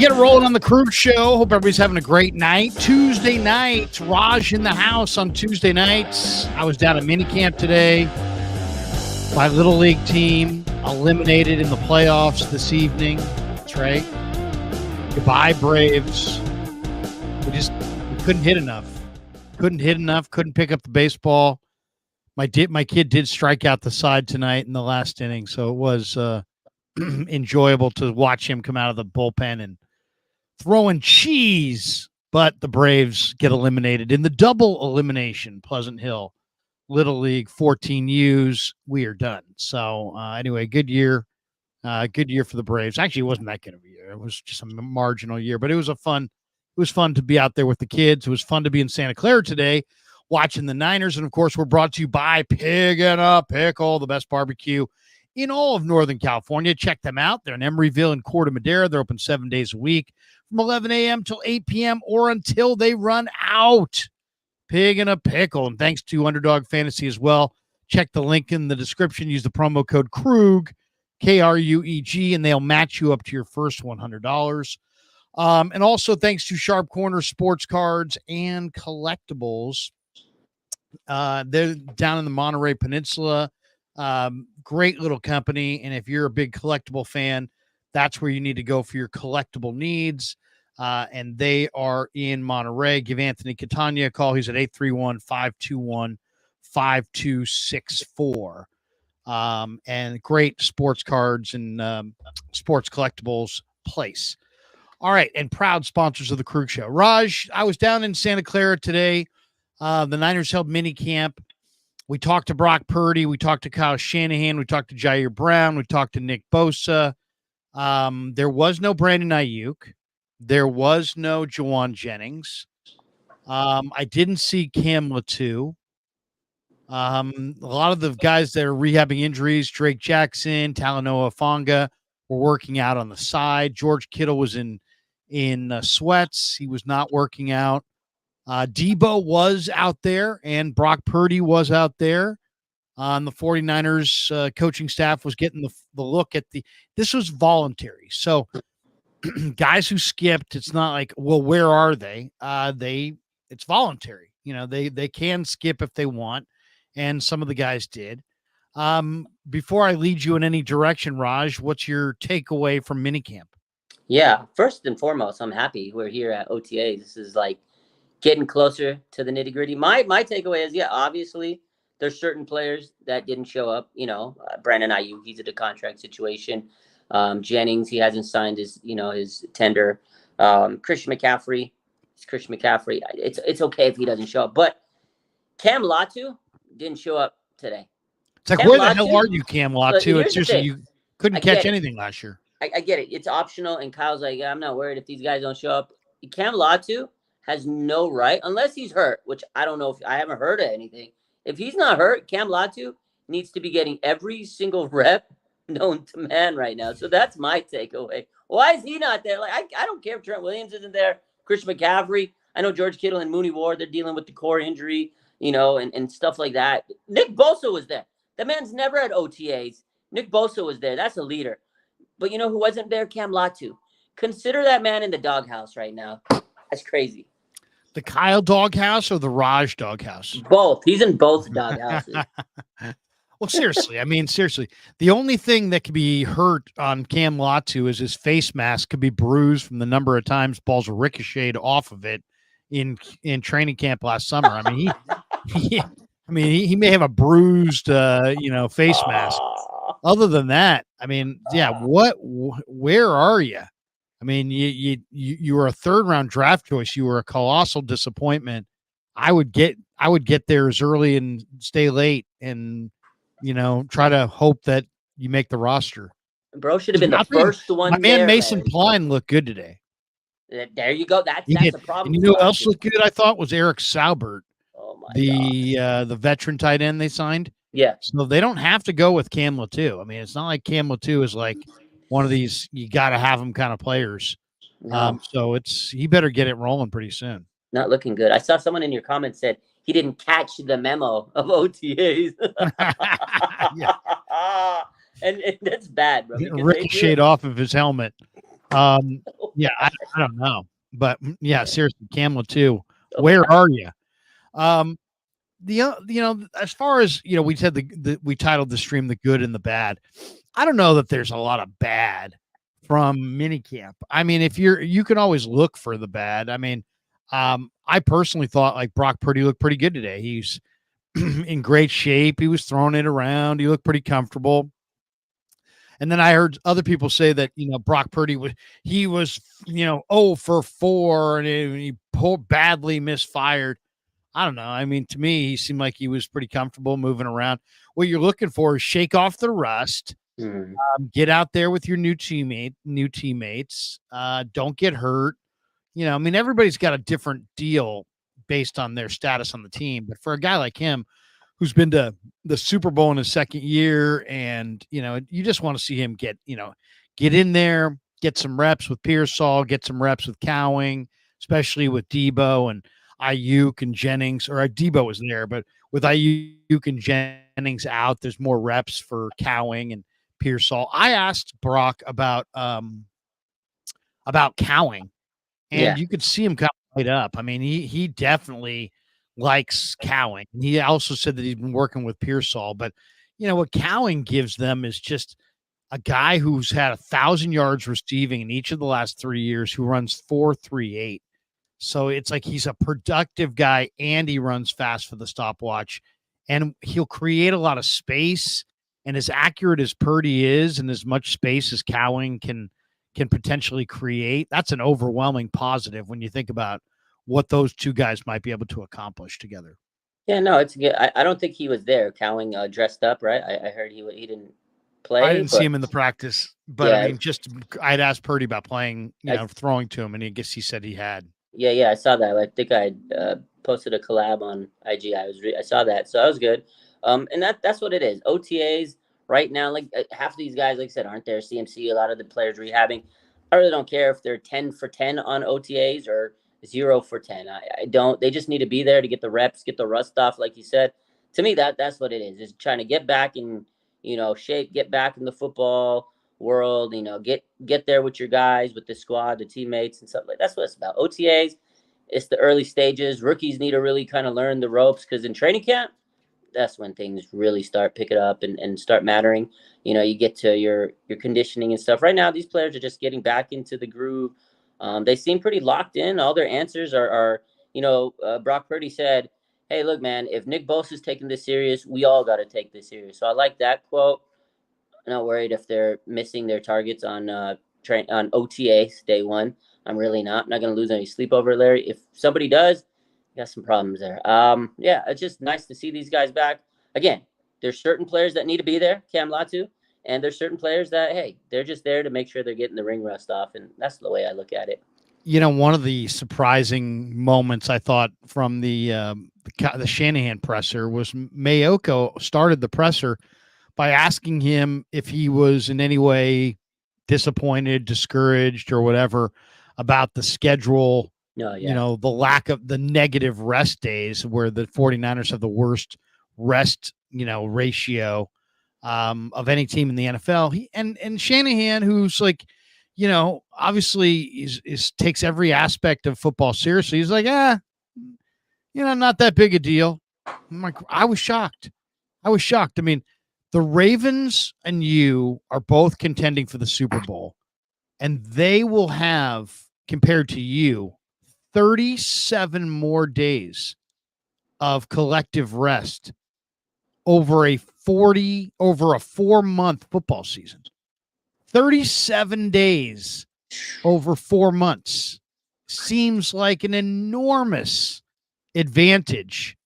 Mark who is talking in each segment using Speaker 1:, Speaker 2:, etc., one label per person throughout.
Speaker 1: get it rolling on the Krug Show. Hope everybody's having a great night. Tuesday night, Raj in the house on Tuesday nights. I was down at minicamp today. My Little League team eliminated in the playoffs this evening. That's right. Goodbye, Braves. We couldn't hit enough. Couldn't pick up the baseball. My kid did strike out the side tonight in the last inning, so it was enjoyable to watch him come out of the bullpen and throwing cheese. But the Braves get eliminated in the double elimination. Pleasant Hill, Little League, 14 U's. We are done. So anyway, good year for the Braves. Actually, it wasn't that good of a year. It was just a marginal year, but it was fun to be out there with the kids. It was fun to be in Santa Clara today watching the Niners. And of course, we're brought to you by Pig and a Pickle, the best barbecue in all of Northern California. Check them out. They're in Emeryville and Corte Madera. They're open 7 days a week from 11 a.m. till 8 p.m. or until they run out. Pig and a Pickle. And thanks to Underdog Fantasy as well. Check the link in the description. Use the promo code Krug, K-R-U-E-G, and they'll match you up to your first $100. And also thanks to Sharp Corner Sports Cards and Collectibles. They're down in the Monterey Peninsula. Great little company. And if you're a big collectible fan, that's where you need to go for your collectible needs. And they are in Monterey. Give Anthony Catania a call. He's at 831-521-5264. And great sports cards and sports collectibles place. All right. And proud sponsors of the Krug Show. Raj, I was down in Santa Clara today. The Niners held mini camp. We talked to Brock Purdy. We talked to Kyle Shanahan. We talked to Jair Brown. We talked to Nick Bosa. There was no Brandon Ayuk. There was no Jawan Jennings. I didn't see Cam Latu. A lot of the guys that are rehabbing injuries, Drake Jackson, Talanoa Fonga, were working out on the side. George Kittle was in sweats. He was not working out. Debo was out there, and Brock Purdy was out there. The 49ers coaching staff was getting the look at this was voluntary. So guys who skipped, it's not like, well, where are they? It's voluntary. You know, they can skip if they want, and some of the guys did. Before I lead you in any direction, Raj, what's your takeaway from minicamp?
Speaker 2: Yeah, first and foremost, I'm happy we're here at OTAs. This is like getting closer to the nitty gritty. My takeaway is, obviously there's certain players that didn't show up. You know, Brandon Ayuk, he's at a contract situation. Jennings, he hasn't signed his tender. Christian McCaffrey. It's okay if he doesn't show up. But Cam Latu didn't show up today.
Speaker 1: It's like,
Speaker 2: Cam
Speaker 1: where
Speaker 2: Latu,
Speaker 1: the hell are you, Cam Latu? It's just you couldn't catch anything last year.
Speaker 2: I get it. It's optional, and Kyle's like, I'm not worried if these guys don't show up. Cam Latu has no right, unless he's hurt, which I don't know. I haven't heard of anything. If he's not hurt, Cam Latu needs to be getting every single rep known to man right now. So that's my takeaway. Why is he not there? Like, I don't care if Trent Williams isn't there, Christian McCaffrey. I know George Kittle and Mooney Ward, they're dealing with the core injury, and stuff like that. Nick Bosa was there. The man's never at OTAs. Nick Bosa was there. That's a leader. But you know who wasn't there? Cam Latu. Consider that man in the doghouse right now. That's crazy.
Speaker 1: The Kyle doghouse or the Raj doghouse?
Speaker 2: Both. He's in both doghouses.
Speaker 1: Well, seriously. The only thing that could be hurt on Cam Latu is his face mask could be bruised from the number of times balls ricocheted off of it in training camp last summer. I mean, he may have a bruised, face mask. Other than that, where are you? I mean, you were a third round draft choice. You were a colossal disappointment. I would get there as early and stay late and, try to hope that you make the roster.
Speaker 2: Bro should have been the first one.
Speaker 1: My man Mason Pline looked good today.
Speaker 2: There you go. That's a problem.
Speaker 1: And you know who else looked good? I thought was Eric Saubert.
Speaker 2: Oh my God.
Speaker 1: The veteran tight end they signed.
Speaker 2: Yeah.
Speaker 1: So they don't have to go with Cam Latu. I mean, it's not like Cam Latu is like one of these you got to have him kind of players.
Speaker 2: No.
Speaker 1: So he better get it rolling pretty soon.
Speaker 2: Not looking good. I saw someone in your comments said he didn't catch the memo of OTAs.
Speaker 1: Yeah.
Speaker 2: And that's bad, bro.
Speaker 1: Ricocheted off of his helmet. Um,
Speaker 2: Oh,
Speaker 1: yeah, I don't know, but yeah, seriously, Camel too.
Speaker 2: so
Speaker 1: Where
Speaker 2: bad.
Speaker 1: are you? Um, as far as we said we titled the stream "The Good and the Bad." I don't know that there's a lot of bad from minicamp. I mean, if you can always look for the bad. I mean, I personally thought like Brock Purdy looked pretty good today. He's in great shape. He was throwing it around. He looked pretty comfortable. And then I heard other people say that Brock Purdy was 0 for 4 and he badly misfired. I don't know. I mean, to me, he seemed like he was pretty comfortable moving around. What you're looking for is shake off the rust,
Speaker 2: Mm.
Speaker 1: get out there with your new teammates. Don't get hurt. I mean, everybody's got a different deal based on their status on the team. But for a guy like him, who's been to the Super Bowl in his second year, and you just want to see him get in there, get some reps with Pearsall, get some reps with Cowing, especially with Debo and Ayuk and Jennings. Or Debo was there, but with Ayuk and Jennings out, there's more reps for Cowing and Pearsall. I asked Brock about Cowing, and
Speaker 2: Yeah.
Speaker 1: you could see him kind of light up. I mean, he definitely likes Cowing. He also said that he's been working with Pearsall, but what Cowing gives them is just a guy who's had 1,000 yards receiving in each of the last 3 years, who runs 4.38. So it's like he's a productive guy and he runs fast for the stopwatch, and he'll create a lot of space. And as accurate as Purdy is, and as much space as Cowing can potentially create, that's an overwhelming positive when you think about what those two guys might be able to accomplish together.
Speaker 2: Yeah, no, it's good. I don't think he was there. Cowing dressed up, right? I heard he didn't
Speaker 1: I
Speaker 2: play,
Speaker 1: didn't see
Speaker 2: but
Speaker 1: him in the practice, but I
Speaker 2: yeah,
Speaker 1: mean, I'd asked Purdy about playing,
Speaker 2: I
Speaker 1: throwing to him, and I guess he said he had.
Speaker 2: yeah, I saw that. I think I posted a collab on IG. I saw that, so that was good. And that's what it is. OTAs right now, like half of these guys, like I said, aren't there. CMC, a lot of the players rehabbing. I really don't care if they're 10 for 10 on OTAs or 0 for 10. I don't. They just need to be there to get the reps, get the rust off, like you said. To me, that's what it is. Is trying to get back in shape, get back in the football world, get there with your guys, with the squad, the teammates and stuff like that's what it's about. OTAs, it's the early stages. Rookies need to really kind of learn the ropes because in training camp, that's when things really start picking up and start mattering. You get to your conditioning and stuff. Right now, these players are just getting back into the groove. They seem pretty locked in. All their answers are Brock Purdy said, "Hey, look, man, if Nick Bosa's taking this serious, we all got to take this serious." So I like that quote. I'm not worried if they're missing their targets on OTAs day one. I'm really not. I'm not going to lose any sleep over it, Larry. If somebody does, got some problems there. Yeah, it's just nice to see these guys back. Again, there's certain players that need to be there, Cam Latu, and there's certain players that, hey, they're just there to make sure they're getting the ring rust off, and that's the way I look at it.
Speaker 1: One of the surprising moments I thought from the Shanahan presser was Mayoko started the presser by asking him if he was in any way disappointed, discouraged, or whatever about the schedule,
Speaker 2: No, yeah.
Speaker 1: the lack of the negative rest days where the 49ers have the worst rest, ratio of any team in the NFL. And Shanahan, who's like, obviously is takes every aspect of football seriously. He's like, not that big a deal. I'm like, I was shocked. I mean, the Ravens and you are both contending for the Super Bowl, and they will have, compared to you, 37 more days of collective rest over a 4-month football season. 37 days over 4 months seems like an enormous advantage.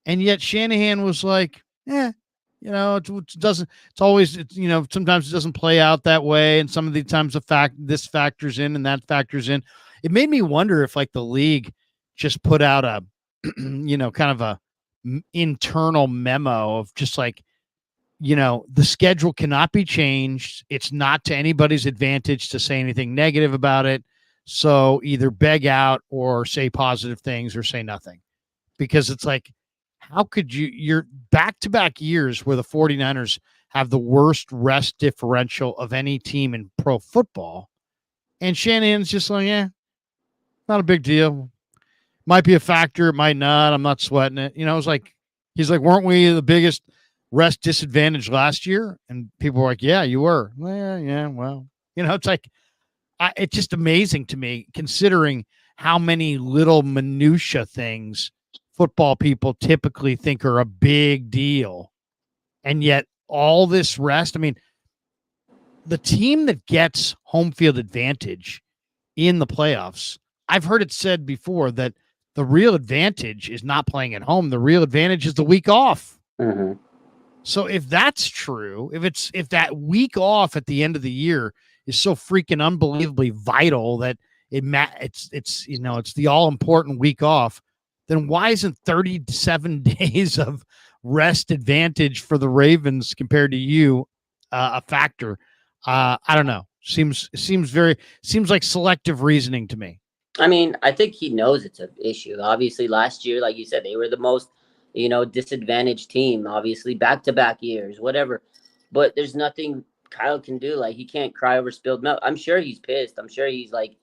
Speaker 1: And yet Shanahan was like, it doesn't, it's always, sometimes it doesn't play out that way. And some of the times this factors in and that factors in. It made me wonder if like the league just put out a, kind of a internal memo of just like, the schedule cannot be changed. It's not to anybody's advantage to say anything negative about it. So either beg out or say positive things or say nothing, because it's like, how could you're back-to-back years where the 49ers have the worst rest differential of any team in pro football. And Shanahan's just like, yeah, not a big deal. Might be a factor, it might not. I'm not sweating it. You know, it's like he's like, weren't we the biggest rest disadvantage last year? And people were like, yeah, you were. Well, yeah, well, you know, it's like it's just amazing to me considering how many little minutia things football people typically think are a big deal, and yet all this rest. I mean, the team that gets home field advantage in the playoffs, I've heard it said before that the real advantage is not playing at home. The real advantage is the week off.
Speaker 2: Mm-hmm.
Speaker 1: So if that's true, if that week off at the end of the year is so freaking unbelievably vital that it's you know, it's the all important week off, then why isn't 37 days of rest advantage for the Ravens compared to you a factor? I don't know. Seems like selective reasoning to me.
Speaker 2: I mean, I think he knows it's an issue. Obviously, last year, like you said, they were the most, disadvantaged team. Obviously, back-to-back years, whatever. But there's nothing Kyle can do. Like, he can't cry over spilled milk. I'm sure he's pissed. I'm sure he's like,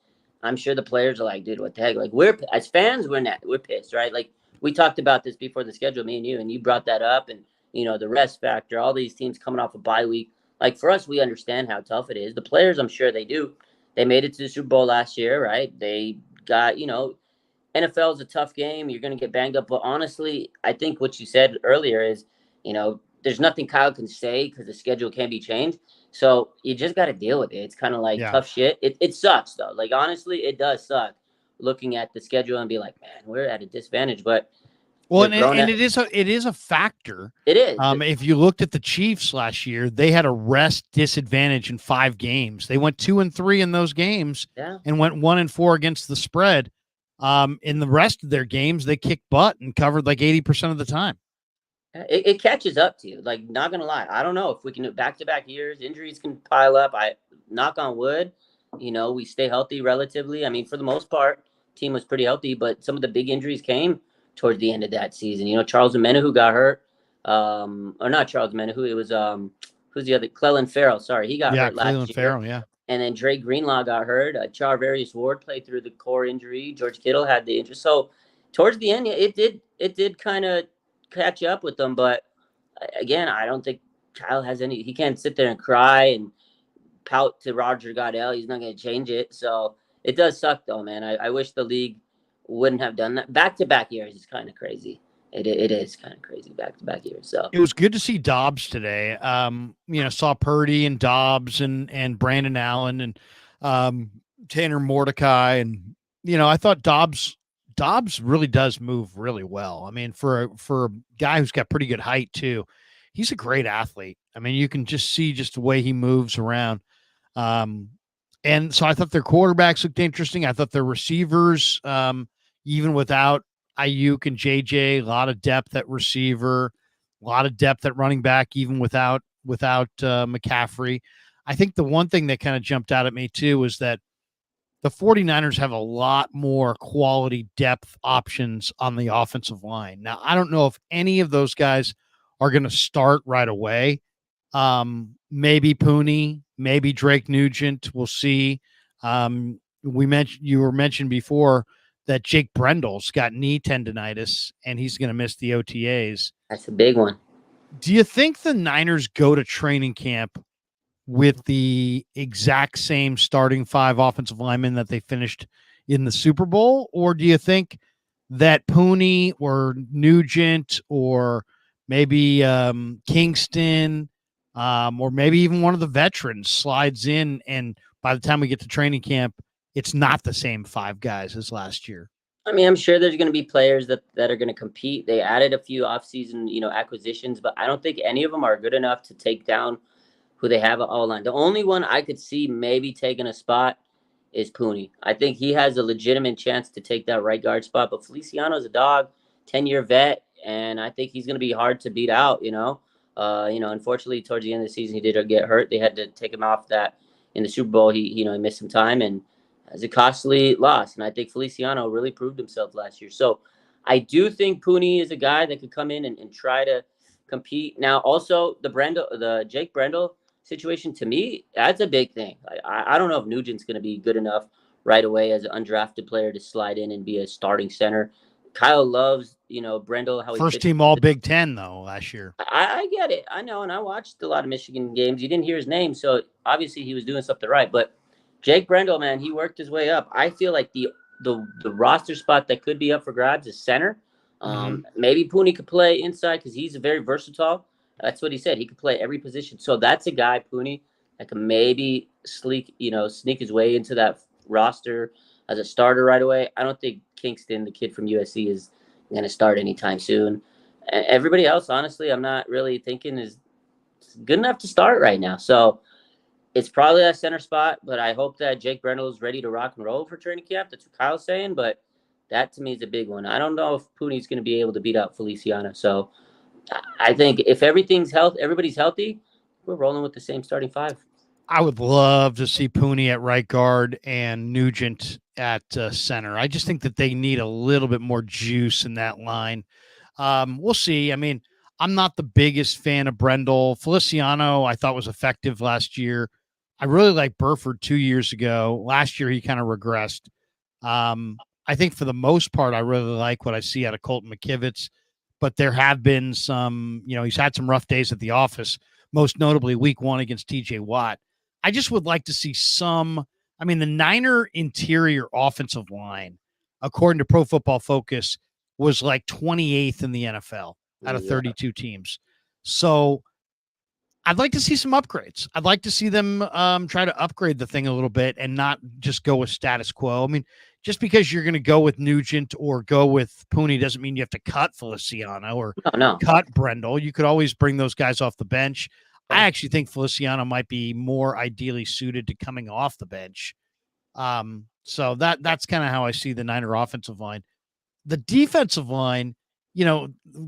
Speaker 2: I'm sure the players are like, dude, what the heck? Like, we're as fans, we're pissed, right? Like, we talked about this before the schedule, me and you brought that up, and the rest factor. All these teams coming off a bye week. Like for us, we understand how tough it is. The players, I'm sure they do. They made it to the Super Bowl last year, right? They got, NFL is a tough game. You're going to get banged up. But honestly, I think what you said earlier is, there's nothing Kyle can say because the schedule can be changed. So you just got to deal with it. It's kind of like tough shit. It sucks, though. Like, honestly, it does suck looking at the schedule and be like, man, we're at a disadvantage. But
Speaker 1: well, and it is a factor.
Speaker 2: It is.
Speaker 1: If you looked at the Chiefs last year, they had a rest disadvantage in 5 games. They went 2-3 in those games, and went 1-4 against the spread. In the rest of their games, they kicked butt and covered like 80% of the time.
Speaker 2: It catches up to you. Like, not gonna lie, I don't know if we can do back-to-back years. Injuries can pile up. I knock on wood. We stay healthy relatively. I mean, for the most part, team was pretty healthy, but some of the big injuries came towards the end of that season. Charles Omenihu got hurt. Or not Charles Omenihu. It was who's the other? Clelin Ferrell. Sorry, he got hurt last year.
Speaker 1: Ferrell, yeah.
Speaker 2: And then Dre Greenlaw got hurt. Charvarius Ward played through the core injury. George Kittle had the injury. So towards the end, it did kind of catch up with them. But again, I don't think Kyle has any. He can't sit there and cry and pout to Roger Goodell. He's not going to change it. So it does suck, though, man. I wish the league wouldn't have done that. Back-to-back years is kind of crazy. It is kind of crazy back-to-back years. So
Speaker 1: it was good to see Dobbs today. Saw Purdy and Dobbs and Brandon Allen and Tanner Mordecai, and I thought Dobbs really does move really well. I mean, for a guy who's got pretty good height too, he's a great athlete. I mean, you can just see just the way he moves around. And so I thought their quarterbacks looked interesting. I thought their receivers, even without Ayuk and JJ, a lot of depth at receiver, a lot of depth at running back, even without McCaffrey. I think the one thing that kind of jumped out at me too was that the 49ers have a lot more quality depth options on the offensive line. Now, I don't know if any of those guys are going to start right away. Maybe Pooney, maybe Drake Nugent. We'll see. You were mentioned before that Jake Brendel's got knee tendonitis and he's going to miss the OTAs.
Speaker 2: That's a big one.
Speaker 1: Do you think the Niners go to training camp with the exact same starting 5 offensive linemen that they finished in the Super Bowl? Or do you think that Pooney or Nugent or maybe Kingston or maybe even one of the veterans slides in, and by the time we get to training camp, it's not the same 5 guys as last year?
Speaker 2: I mean, I'm sure there's going to be players that are going to compete. They added a few offseason, acquisitions, but I don't think any of them are good enough to take down who they have at all line. The only one I could see maybe taking a spot is Pooney. I think he has a legitimate chance to take that right guard spot, but Feliciano's a dog, 10-year vet, and I think he's going to be hard to beat out, Unfortunately, towards the end of the season, he did get hurt. They had to take him off that in the Super Bowl. He missed some time, and as a costly loss. And I think Feliciano really proved himself last year. So I do think Pooney is a guy that could come in and try to compete. Now, also the Jake Brendel, situation, to me, that's a big thing. I don't know if Nugent's going to be good enough right away as an undrafted player to slide in and be a starting center. Kyle loves, Brendel, how he
Speaker 1: First
Speaker 2: fits.
Speaker 1: team All Big Ten though last year.
Speaker 2: I get it. I know, and I watched a lot of Michigan games. You didn't hear his name, so obviously he was doing something right. But Jake Brendel, man, he worked his way up. I feel like the roster spot that could be up for grabs is center. Maybe Pooney could play inside because he's very versatile. That's what he said. He could play every position. So that's a guy, Pooney, that can maybe sneak his way into that roster as a starter right away. I don't think Kingston, the kid from USC, is going to start anytime soon. Everybody else, honestly, I'm not really thinking is good enough to start right now. So it's probably that center spot, but I hope that Jake Brendel is ready to rock and roll for training camp. That's what Kyle's saying, but that to me is a big one. I don't know if Pooney's going to be able to beat out Feliciano. So I think if everybody's healthy, we're rolling with the same starting five.
Speaker 1: I would love to see Pooney at right guard and Nugent at center. I just think that they need a little bit more juice in that line. We'll see. I mean, I'm not the biggest fan of Brendel. Feliciano, I thought was effective last year. I really liked Burford 2 years ago. Last year, he kind of regressed. I think for the most part, I really like what I see out of Colton McKivitz, but there have been some, he's had some rough days at the office, most notably week 1 against TJ Watt. I just would like to see the Niner interior offensive line, according to Pro Football Focus, was like 28th in the NFL out of 32 teams. So I'd like to see some upgrades. I'd like to see them try to upgrade the thing a little bit and not just go with status quo. I mean, just because you're going to go with Nugent or go with Pooney doesn't mean you have to cut Feliciano or cut Brendel. You could always bring those guys off the bench. I actually think Feliciano might be more ideally suited to coming off the bench. So that's kind of how I see the Niner offensive line. The defensive line,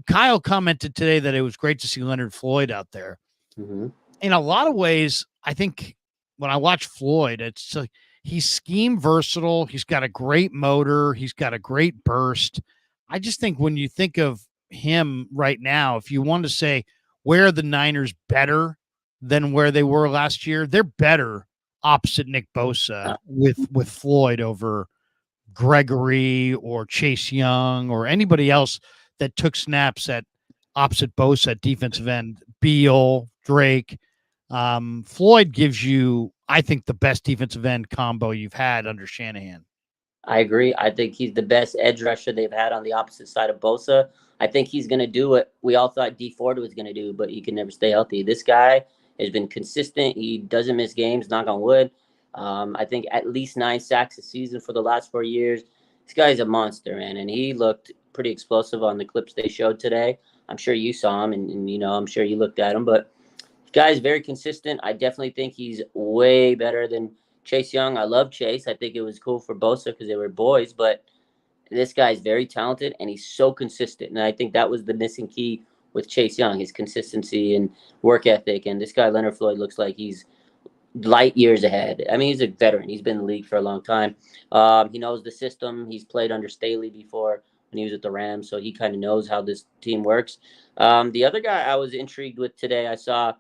Speaker 1: Kyle commented today that it was great to see Leonard Floyd out there.
Speaker 2: Mm-hmm.
Speaker 1: In a lot of ways, I think when I watch Floyd, it's like he's scheme versatile. He's got a great motor. He's got a great burst. I just think when you think of him right now, if you want to say where are the Niners better than where they were last year, they're better opposite Nick Bosa with Floyd over Gregory or Chase Young or anybody else that took snaps at opposite Bosa at defensive end. Beal, Drake, Floyd gives you, I think, the best defensive end combo you've had under Shanahan.
Speaker 2: I agree. I think he's the best edge rusher they've had on the opposite side of Bosa. I think he's going to do what we all thought D Ford was going to do, but he can never stay healthy. This guy has been consistent. He doesn't miss games, knock on wood. I think at least 9 sacks a season for the last 4 years. This guy's a monster, man, and he looked pretty explosive on the clips they showed today. I'm sure you saw him, and I'm sure you looked at him, but this guy's very consistent. I definitely think he's way better than Chase Young. I love Chase. I think it was cool for Bosa because they were boys, but this guy's very talented, and he's so consistent, and I think that was the missing key with Chase Young, his consistency and work ethic, and this guy, Leonard Floyd, looks like he's light years ahead. I mean, he's a veteran. He's been in the league for a long time. He knows the system. He's played under Staley before when he was at the Rams, so he kind of knows how this team works. The other guy I was intrigued with today, I saw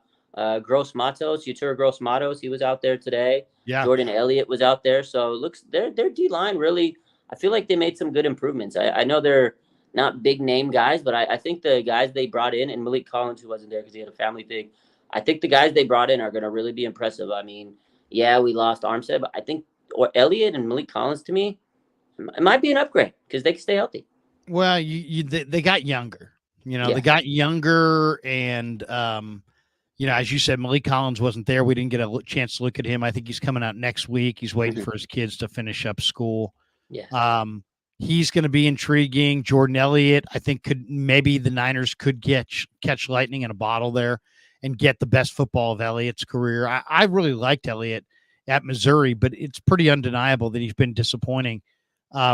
Speaker 2: Gross Matos, Yetur Gross Matos. He was out there today.
Speaker 1: Yeah.
Speaker 2: Jordan Elliott was out there. So it looks their D-line really, I feel like they made some good improvements. I know they're not big name guys, but I think the guys they brought in, and Malik Collins, who wasn't there because he had a family thing, I think the guys they brought in are going to really be impressive. I mean, yeah, we lost Armstead, but I think Elliott and Malik Collins, to me, it might be an upgrade because they can stay healthy.
Speaker 1: Well, they got younger. They got younger, and as you said, Malik Collins wasn't there. We didn't get a chance to look at him. I think he's coming out next week. He's waiting for his kids to finish up school.
Speaker 2: Yeah.
Speaker 1: He's going to be intriguing. Jordan Elliott, I think maybe the Niners could catch lightning in a bottle there and get the best football of Elliott's career. I really liked Elliott at Missouri, but it's pretty undeniable that he's been disappointing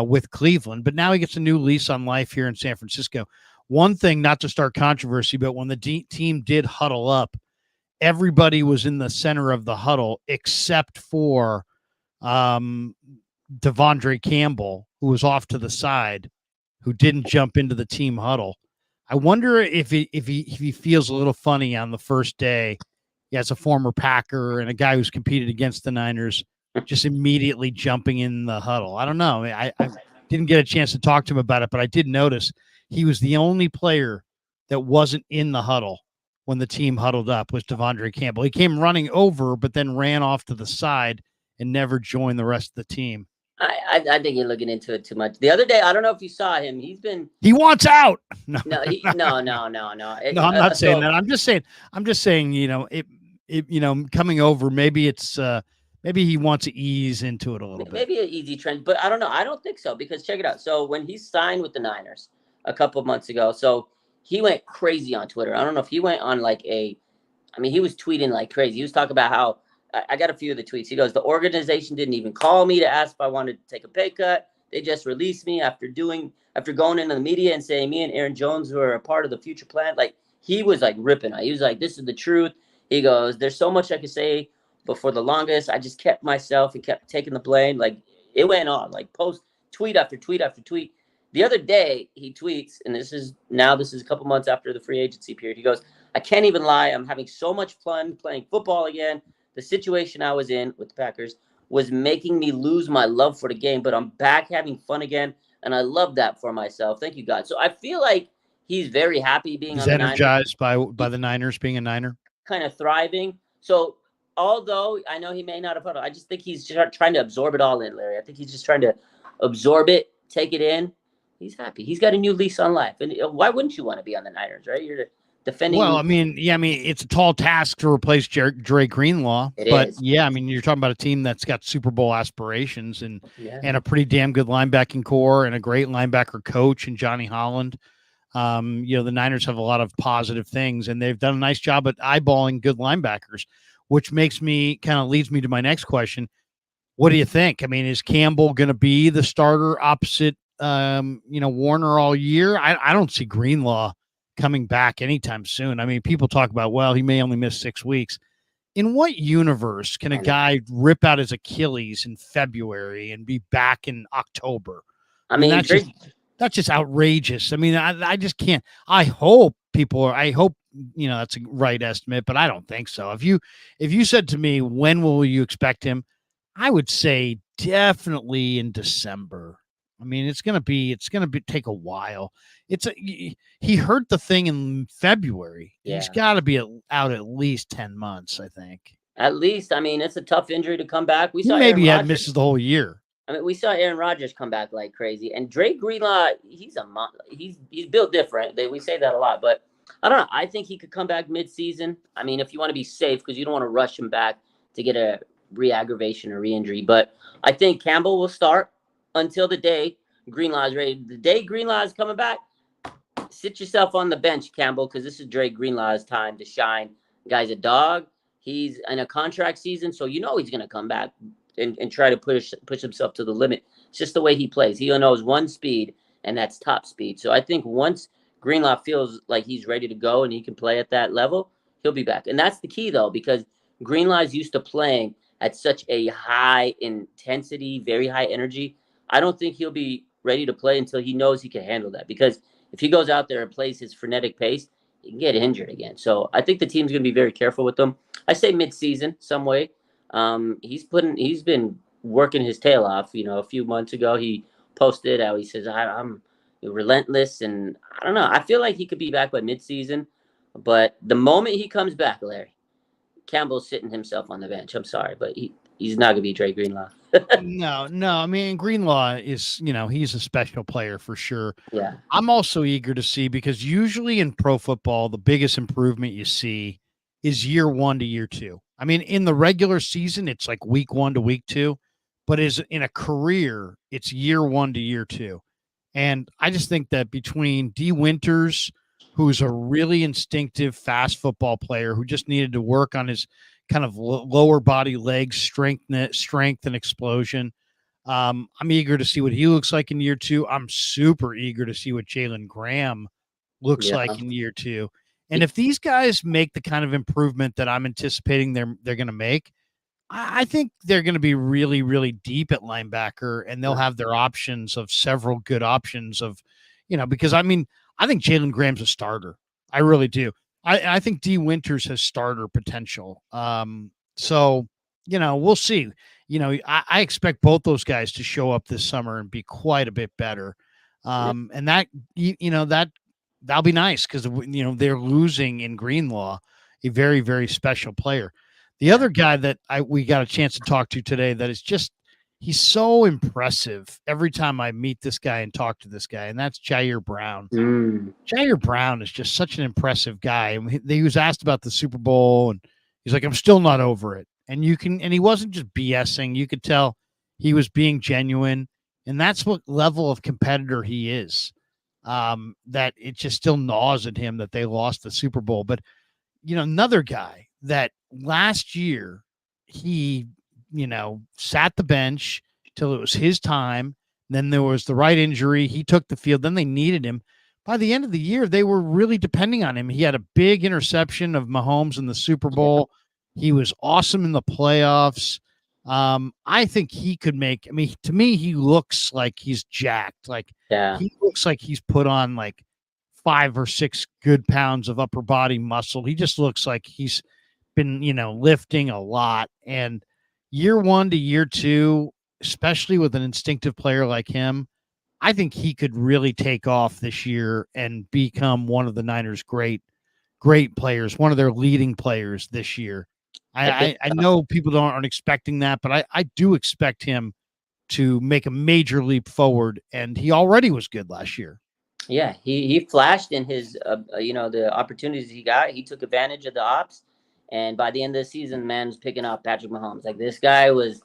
Speaker 1: with Cleveland. But now he gets a new lease on life here in San Francisco. One thing, not to start controversy, but when the team did huddle up, everybody was in the center of the huddle except for Devondre Campbell, who was off to the side, who didn't jump into the team huddle. I wonder if he feels a little funny on the first day yeah, as a former Packer and a guy who's competed against the Niners, just immediately jumping in the huddle. I don't know. I didn't get a chance to talk to him about it, but I did notice he was the only player that wasn't in the huddle when the team huddled up was Devondre Campbell. He came running over, but then ran off to the side and never joined the rest of the team.
Speaker 2: I think you're looking into it too much. The other day, I don't know if you saw him.
Speaker 1: He wants out.
Speaker 2: No, no.
Speaker 1: No, I'm not saying that. I'm just saying, coming over, maybe it's maybe he wants to ease into it a little bit.
Speaker 2: Maybe an easy trend, but I don't know. I don't think so because check it out. So when he signed with the Niners a couple of months ago, so he went crazy on Twitter. I don't know if he went on he was tweeting like crazy. He was talking about how I got a few of the tweets. He goes, the organization didn't even call me to ask if I wanted to take a pay cut. They just released me after going into the media and saying me and Aaron Jones were a part of the future plan. Like he was like ripping. He was like, this is the truth. He goes, there's so much I could say, but for the longest, I just kept myself and kept taking the blame. Like it went on, like post tweet after tweet after tweet. The other day he tweets, and this is a couple months after the free agency period. He goes, I can't even lie. I'm having so much fun playing football again. The situation I was in with the Packers was making me lose my love for the game, but I'm back having fun again, and I love that for myself. Thank you, God. So I feel like he's very happy being on the Niners.
Speaker 1: Energized by the Niners being a Niner.
Speaker 2: Kind of thriving. So although I know he may not have put it, I just think he's just trying to absorb it all in, Larry. I think he's just trying to absorb it, take it in. He's happy. He's got a new lease on life. And why wouldn't you want to be on the Niners, right? You're defending.
Speaker 1: Well, it's a tall task to replace Dre Greenlaw. But you're talking about a team that's got Super Bowl aspirations and a pretty damn good linebacking core and a great linebacker coach and Johnny Holland. The Niners have a lot of positive things, and they've done a nice job at eyeballing good linebackers, which leads me to my next question. What do you think? I mean, is Campbell going to be the starter opposite, Warner all year? I don't see Greenlaw coming back anytime soon. I mean, people talk about, well, he may only miss 6 weeks. In what universe can a guy rip out his Achilles in February and be back in October? That's just outrageous. I mean, I just can't. I hope that's a right estimate, but I don't think so. If you said to me, when will you expect him? I would say definitely in December. I mean, it's gonna take a while. He hurt the thing in February. Yeah. He's got to be out at least 10 months, I think.
Speaker 2: At least, I mean, it's a tough injury to come back.
Speaker 1: We saw maybe misses the whole year.
Speaker 2: I mean, we saw Aaron Rodgers come back like crazy, and Dre Greenlaw, he's built different. We say that a lot, but I don't know. I think he could come back mid-season. I mean, if you want to be safe, because you don't want to rush him back to get a re-aggravation or re-injury. But I think Campbell will start until the day Greenlaw is ready. The day Greenlaw is coming back, sit yourself on the bench, Campbell, because this is Dre Greenlaw's time to shine. The guy's a dog. He's in a contract season, so he's going to come back and try to push himself to the limit. It's just the way he plays. He knows one speed, and that's top speed. So I think once Greenlaw feels like he's ready to go and he can play at that level, he'll be back. And that's the key, though, because Greenlaw is used to playing at such a high intensity, very high energy. I don't think he'll be ready to play until he knows he can handle that. Because if he goes out there and plays his frenetic pace, he can get injured again. So I think the team's going to be very careful with him. I say mid-season, some way. He's been working his tail off. A few months ago, he posted how he says, I'm relentless. And I don't know. I feel like he could be back by mid-season. But the moment he comes back, Larry, Campbell's sitting himself on the bench. I'm sorry, but he's not going to be Dre Greenlaw.
Speaker 1: No. I mean, Greenlaw is, he's a special player for sure.
Speaker 2: Yeah.
Speaker 1: I'm also eager to see, because usually in pro football, the biggest improvement you see is year 1 to year 2. I mean, in the regular season, it's like week 1 to week 2, but in a career, it's year 1 to year 2. And I just think that between D. Winters, who's a really instinctive, fast football player who just needed to work on his kind of lower body legs, strength and explosion. I'm eager to see what he looks like in year 2. I'm super eager to see what Jalen Graham looks like in year 2. And if these guys make the kind of improvement that I'm anticipating they're going to make, I think they're going to be really, really deep at linebacker, and they'll have their options of several good options of, because I think Jalen Graham's a starter. I really do. I think D Winters has starter potential. So we'll see. I expect both those guys to show up this summer and be quite a bit better. And that that'll be nice because they're losing in Greenlaw, a very very special player. The other guy that we got a chance to talk to today that is just he's so impressive every time I meet this guy and talk to this guy, and that's Jair Brown. Jair Brown is just such an impressive guy. And he was asked about the Super Bowl, and he's like, "I'm still not over it." And he wasn't just BSing. You could tell he was being genuine, and that's what level of competitor he is. That it just still gnaws at him that they lost the Super Bowl. But another guy that last year he sat the bench till it was his time. Then there was the right injury. He took the field. Then they needed him. By the end of the year, they were really depending on him. He had a big interception of Mahomes in the Super Bowl. He was awesome in the playoffs. I think he could make, to me, he looks like he's jacked. He looks like he's put on like 5 or 6 good pounds of upper body muscle. He just looks like he's been, lifting a lot. And year 1 to year 2, especially with an instinctive player like him, I think he could really take off this year and become one of the Niners' great players, one of their leading players this year. I know people aren't expecting that, but I do expect him to make a major leap forward, and he already was good last year.
Speaker 2: Yeah, he flashed in his the opportunities he got. He took advantage of the ops, and by the end of the season, man's picking up Patrick Mahomes. Like, this guy was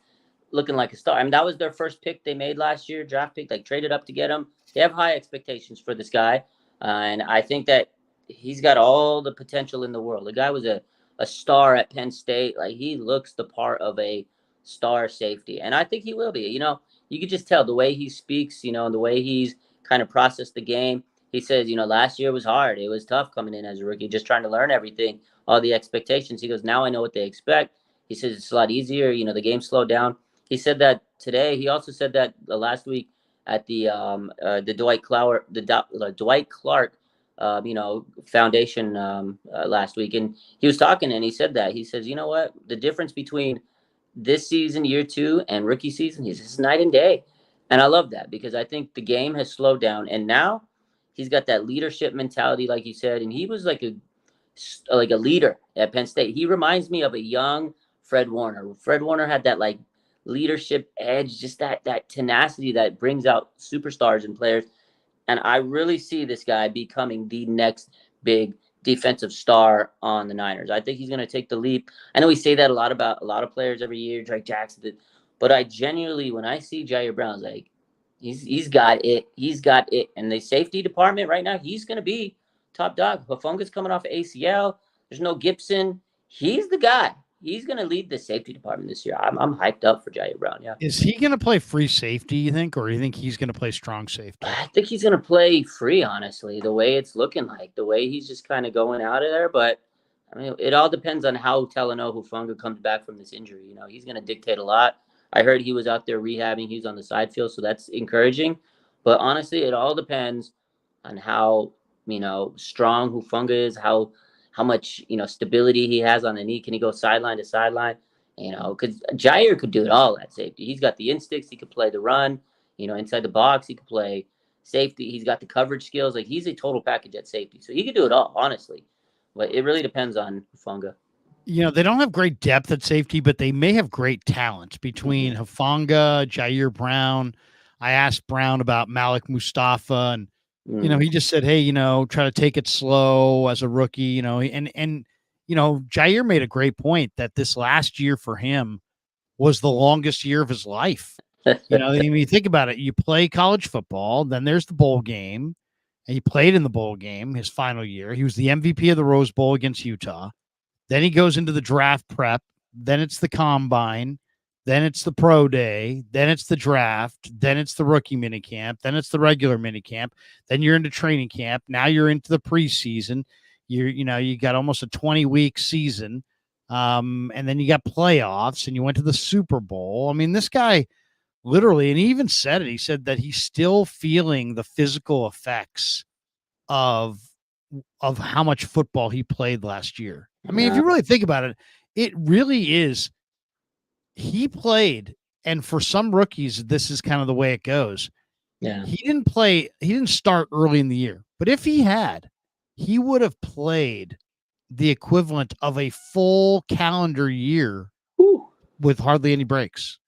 Speaker 2: looking like a star. I mean, that was their first pick they made last year, draft pick, like traded up to get him. They have high expectations for this guy. And I think that he's got all the potential in the world. The guy was a star at Penn State. Like, he looks the part of a star safety. And I think he will be. You could just tell the way he speaks, and the way he's kind of processed the game. He says, last year was hard. It was tough coming in as a rookie, just trying to learn everything, all the expectations. He goes, now I know what they expect. He says it's a lot easier. The game slowed down. He said that today. He also said that last week at the Dwight Clark foundation last week, and he was talking, and he said that he says, you know what, the difference between this season, year 2, and rookie season, he says, it's night and day. And I love that because I think the game has slowed down, and now he's got that leadership mentality, like you said, and he was like a leader at Penn State. He reminds me of a young Fred Warner. Fred Warner had that like leadership edge, just that tenacity that brings out superstars and players. And I really see this guy becoming the next big defensive star on the Niners. I think he's going to take the leap. I know we say that a lot about a lot of players every year, Drake Jackson, but I genuinely, when I see Jair Brown, like, he's got it. He's got it. And the safety department right now, he's going to be top dog. Hufunga's coming off ACL. There's no Gibson. He's the guy. He's going to lead the safety department this year. I'm hyped up for Jair Brown. Yeah.
Speaker 1: Is he going to play free safety, you think, or do you think he's going to play strong safety?
Speaker 2: I think he's going to play free, honestly, the way it's looking like, the way he's just kind of going out of there. But, I mean, it all depends on how Talanoa Hufanga comes back from this injury. He's going to dictate a lot. I heard he was out there rehabbing. He was on the side field, so that's encouraging. But, honestly, it all depends on how, strong Hufanga is, how much, stability he has on the knee. Can he go sideline to sideline? Because Jair could do it all at safety. He's got the instincts. He could play the run, inside the box. He could play safety. He's got the coverage skills. Like, he's a total package at safety. So he could do it all, honestly. But it really depends on Hufanga.
Speaker 1: They don't have great depth at safety, but they may have great talent between Hufanga, Jair Brown. I asked Brown about Malik Mustafa, and he just said, hey, try to take it slow as a rookie, and Jair made a great point that this last year for him was the longest year of his life. You think about it, you play college football, then there's the bowl game, and he played in the bowl game his final year. He was the MVP of the Rose Bowl against Utah. Then he goes into the draft prep. Then it's the combine. Then it's the pro day. Then it's the draft. Then it's the rookie minicamp. Then it's the regular minicamp. Then you're into training camp. Now you're into the preseason. You got almost a 20-week season. And then you got playoffs and you went to the Super Bowl. I mean, this guy literally, and he even said it, he said that he's still feeling the physical effects of of how much football he played last year. I mean, if
Speaker 2: Yeah.
Speaker 1: you really think about it, it really is. He played, and for some rookies, this is kind of the way it goes.
Speaker 2: Yeah.
Speaker 1: He didn't start early in the year, but if he had, he would have played the equivalent of a full calendar year
Speaker 2: Whew.
Speaker 1: with hardly any breaks.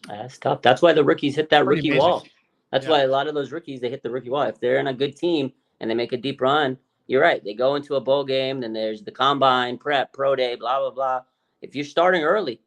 Speaker 2: That's tough. That's why the rookies hit that
Speaker 1: Pretty
Speaker 2: rookie
Speaker 1: amazing.
Speaker 2: wall. That's
Speaker 1: Yeah.
Speaker 2: why a lot of those rookies, they hit the rookie wall. If they're in a good team and they make a deep run, you're right. They go into a bowl game, then there's the combine, prep, pro day, blah, blah, blah. If you're starting early,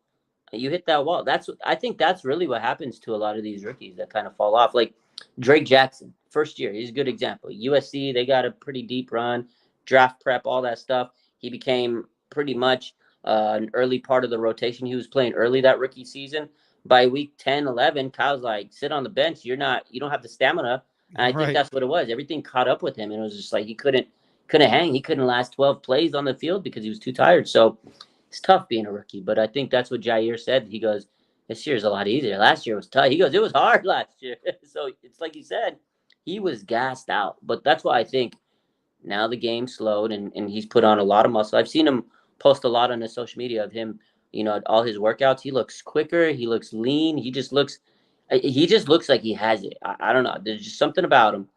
Speaker 2: you hit that wall. I think that's really what happens to a lot of these rookies that kind of fall off. Like Drake Jackson, first year, he's a good example. USC, they got a pretty deep run, draft prep, all that stuff. He became pretty much an early part of the rotation. He was playing early that rookie season. By week 10, 11, Kyle's like, sit on the bench. You don't have the stamina. And I think that's what it was. Everything caught up with him. And it was just like he couldn't hang. He couldn't last 12 plays on the field because he was too tired. So it's tough being a rookie. But I think that's what Jair said. He goes, this year's a lot easier. Last year was tough. He goes, it was hard last year. So it's like he said, he was gassed out. But that's why I think now the game slowed and he's put on a lot of muscle. I've seen him post a lot on his social media of him, all his workouts. He looks quicker. He looks lean. He just looks like he has it. I don't know. There's just something about him.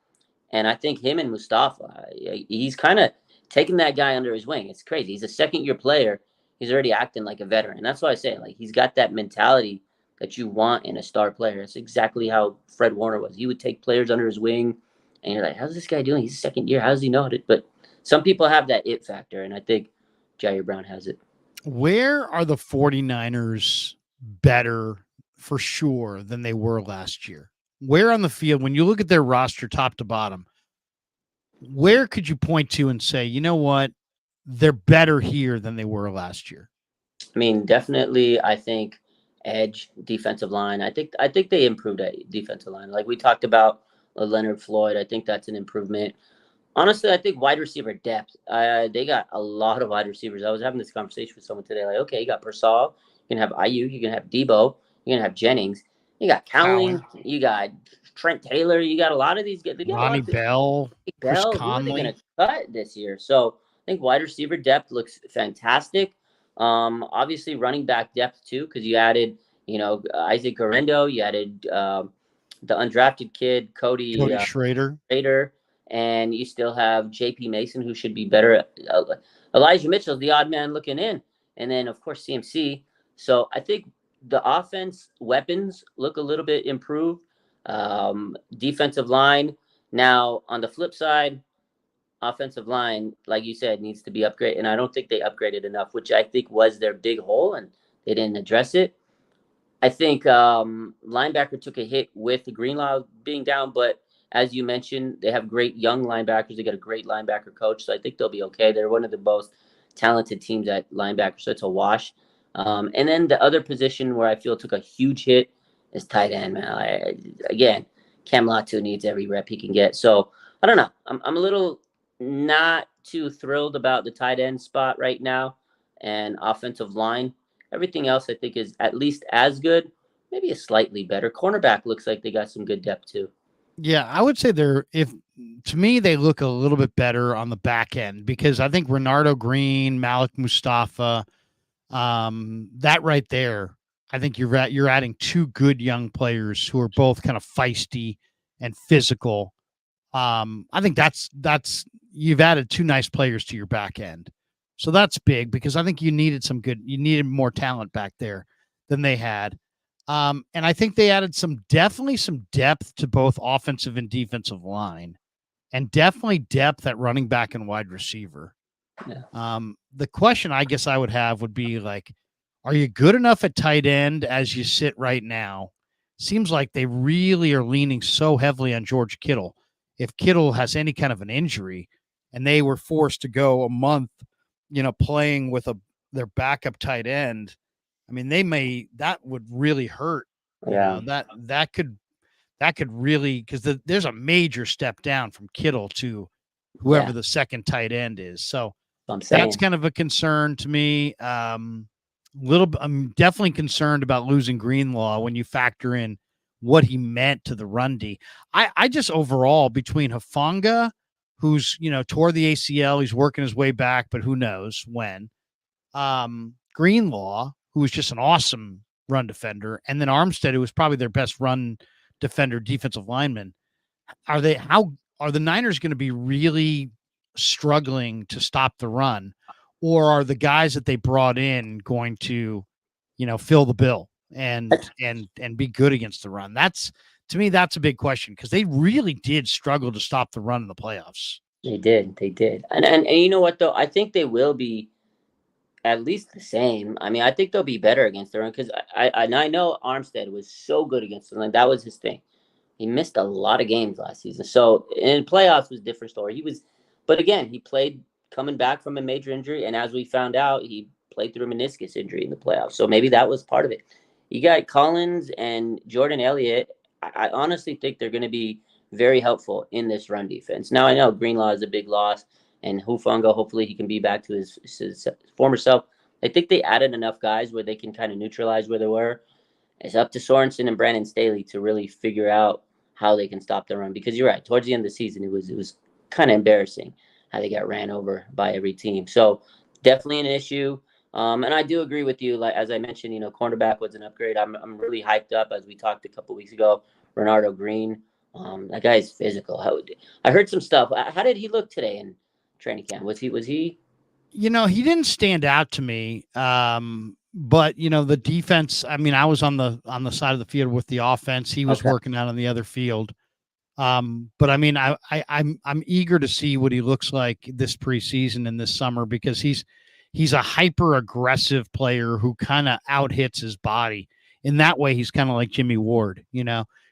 Speaker 2: And I think him and Mustafa, he's kind of taking that guy under his wing. It's crazy. He's a second-year player. He's already acting like a veteran. That's why I say, like, he's got that mentality that you want in a star player. It's exactly how Fred Warner was. He would take players under his wing, and you're like, how's this guy doing? He's a second year. How does he know it? But some people have that it factor, and I think Jair Brown has it.
Speaker 1: Where are the 49ers better for sure than they were last year? Where on the field, when you look at their roster top to bottom, where could you point to and say, you know what, they're better here than they were last year?
Speaker 2: I mean, definitely, I think edge, defensive line. I think they improved at defensive line. Like we talked about Leonard Floyd. I think that's an improvement. Honestly, I think wide receiver depth. They got a lot of wide receivers. I was having this conversation with someone today. Like, okay, you got Persall, you can have IU, you can have Debo, you can have Jennings, you got Cowling, you got Trent Taylor, you got a lot of these guys.
Speaker 1: Ronnie Bell, Chris
Speaker 2: Who are
Speaker 1: Conley.
Speaker 2: they going to cut this year? So I think wide receiver depth looks fantastic. Obviously running back depth too, because you added, Isaac Garendo, you added the undrafted kid Cody
Speaker 1: Schrader,
Speaker 2: and you still have J.P. Mason, who should be better. Elijah Mitchell's the odd man looking in, and then of course CMC. So I think the offense weapons look a little bit improved. Defensive line. Now on the flip side, offensive line, like you said, needs to be upgraded, and I don't think they upgraded enough, which I think was their big hole, and they didn't address it. I think linebacker took a hit with the Greenlaw being down, but as you mentioned, they have great young linebackers. They got a great linebacker coach, so I think they'll be okay. They're one of the most talented teams at linebacker, so it's a wash. And then the other position where I feel took a huge hit is tight end, man. Again, Cam Latu needs every rep he can get. So I don't know. I'm a little not too thrilled about the tight end spot right now and offensive line. Everything else I think is at least as good, maybe a slightly better. Cornerback looks like they got some good depth too.
Speaker 1: Yeah, I would say to me, they look a little bit better on the back end because I think Renardo Green, Malik Mustafa, that right there, I think you're adding two good young players who are both kind of feisty and physical. I think that's you've added two nice players to your back end. So that's big because I think you needed more talent back there than they had. And I think they added definitely some depth to both offensive and defensive line, and definitely depth at running back and wide receiver.
Speaker 2: Yeah.
Speaker 1: The question I guess I would have would be like, are you good enough at tight end as you sit right now? Seems like they really are leaning so heavily on George Kittle. If Kittle has any kind of an injury and they were forced to go a month, playing with their backup tight end, I mean, that would really hurt.
Speaker 2: Yeah.
Speaker 1: That could really, because there's a major step down from Kittle to whoever the second tight end is. So that's kind of a concern to me. I'm definitely concerned about losing Greenlaw when you factor in what he meant to the run D. I just overall between Hufanga who's, tore the ACL. He's working his way back, but who knows when. Greenlaw, who was just an awesome run defender, and then Armstead, who was probably their best run defender, defensive lineman. How are the Niners going to be really struggling to stop the run, or are the guys that they brought in going to, fill the bill and be good against the run? To me, that's a big question, because they really did struggle to stop the run in the playoffs.
Speaker 2: They did, and you know what though? I think they will be at least the same. I mean, I think they'll be better against the run, because I know Armstead was so good against the run. That was his thing. He missed a lot of games last season. So in playoffs was a different story. But again, he played coming back from a major injury, and as we found out, he played through a meniscus injury in the playoffs. So maybe that was part of it. You got Collins and Jordan Elliott. I honestly think they're going to be very helpful in this run defense. Now I know Greenlaw is a big loss, and Hufanga, hopefully he can be back to his former self. I think they added enough guys where they can kind of neutralize where they were. It's up to Sorensen and Brandon Staley to really figure out how they can stop the run, because you're right. Towards the end of the season, it was kind of embarrassing how they got ran over by every team. So definitely an issue. And I do agree with you. Like, as I mentioned, cornerback was an upgrade. I'm really hyped up, as we talked a couple weeks ago. Renardo Green, that guy's physical. I heard some stuff. How did he look today in training camp? Was he?
Speaker 1: He didn't stand out to me. But the defense, I mean, I was on the side of the field with the offense. He was working out on the other field. But I mean, I'm eager to see what he looks like this preseason and this summer, because he's a hyper aggressive player who kind of out hits his body. In that way, he's kind of like Jimmy Ward.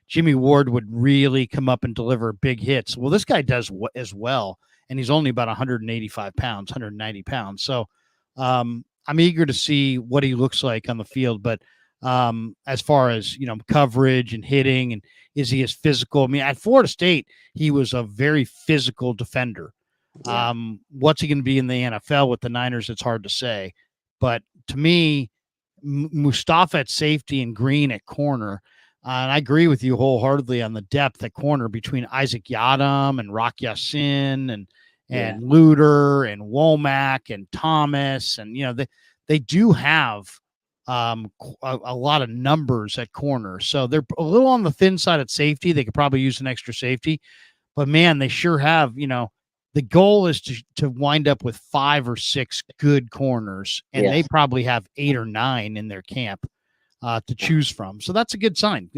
Speaker 1: Jimmy Ward would really come up and deliver big hits. Well, this guy does as well, and he's only about 185 pounds, 190 pounds. So, I'm eager to see what he looks like on the field. But as far as, coverage and hitting, and is he as physical? I mean, at Florida State, he was a very physical defender. Yeah. What's he going to be in the NFL with the Niners? It's hard to say. But to me, Mustafa at safety and Green at corner. And I agree with you wholeheartedly on the depth at corner between Isaac Yadam and Rock Yassin and Luter and Womack and Thomas. And, they do have a lot of numbers at corner. So they're a little on the thin side at safety. They could probably use an extra safety. But, man, they sure have, the goal is to wind up with 5 or 6 good corners. And they probably have 8 or 9 in their camp to choose from. So that's a good sign.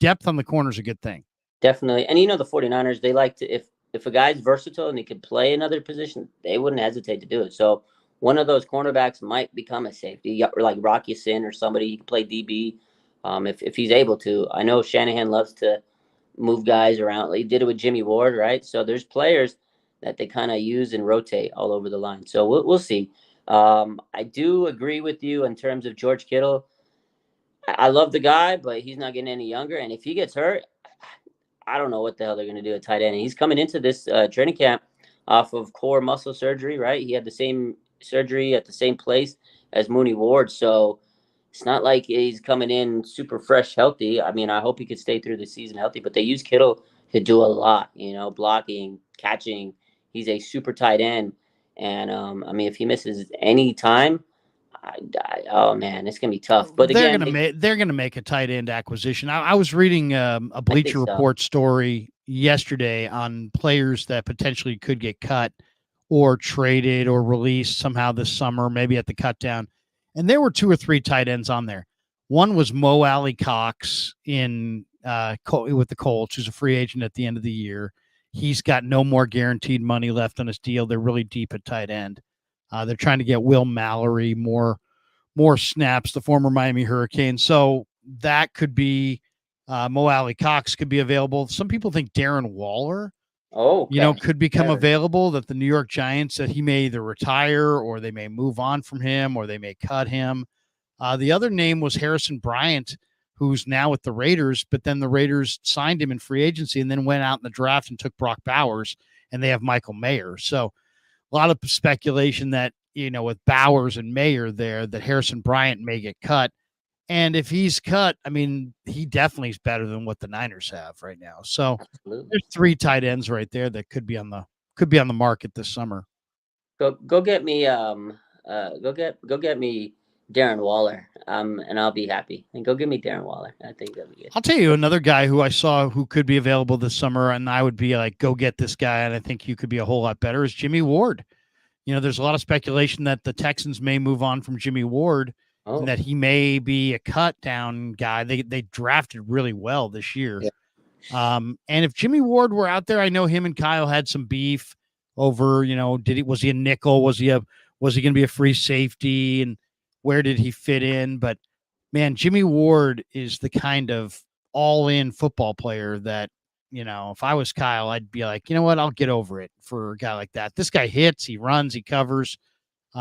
Speaker 1: Depth on the corner is a good thing.
Speaker 2: Definitely. And, the 49ers, they like to, if a guy's versatile and he could play another position, they wouldn't hesitate to do it. So one of those cornerbacks might become a safety, or like Rock Ya-Sin or somebody. He can play DB if he's able to. I know Shanahan loves to move guys around. He did it with Jimmy Ward, right? So there's players that they kind of use and rotate all over the line. So we'll see. I do agree with you in terms of George Kittle. I love the guy, but he's not getting any younger. And if he gets hurt, I don't know what the hell they're going to do at tight end. He's coming into this training camp off of core muscle surgery, right? He had the same surgery at the same place as Mooney Ward. So it's not like he's coming in super fresh, healthy. I mean, I hope he could stay through the season healthy, but they use Kittle to do a lot, blocking, catching. He's a super tight end. And, I mean, if he misses any time, oh man, it's gonna be tough. But
Speaker 1: again, they're gonna make a tight end acquisition. I was reading a Bleacher Report story yesterday on players that potentially could get cut or traded or released somehow this summer, maybe at the cut down. And there were 2 or 3 tight ends on there. One was Mo Alley Cox with the Colts, who's a free agent at the end of the year. He's got no more guaranteed money left on his deal. They're really deep at tight end. They're trying to get Will Mallory more snaps, the former Miami Hurricane. So that could be Mo Alley Cox could be available. Some people think Darren Waller, could become available, that the New York Giants, that he may either retire or they may move on from him or they may cut him. The other name was Harrison Bryant, who's now with the Raiders, but then the Raiders signed him in free agency and then went out in the draft and took Brock Bowers, and they have Michael Mayer. So a lot of speculation that, with Bowers and Mayer there, that Harrison Bryant may get cut. And if he's cut, I mean, he definitely is better than what the Niners have right now. So
Speaker 2: Absolutely.
Speaker 1: there's 3 tight ends right there that could be on the market this summer.
Speaker 2: Go get me go get me Darren Waller, and I'll be happy. And go get me Darren Waller. I think that'll be good.
Speaker 1: I'll tell you another guy who I saw who could be available this summer, and I would be like, go get this guy, and I think you could be a whole lot better, is Jimmy Ward. There's a lot of speculation that the Texans may move on from Jimmy Ward and that he may be a cut down guy. They drafted really well this year.
Speaker 2: Yeah.
Speaker 1: And if Jimmy Ward were out there, I know him and Kyle had some beef over, was he a nickel? Was he going to be a free safety? And where did he fit in? But man, Jimmy Ward is the kind of all in football player that, if I was Kyle, I'd be like, you know what? I'll get over it for a guy like that. This guy hits, he runs, he covers.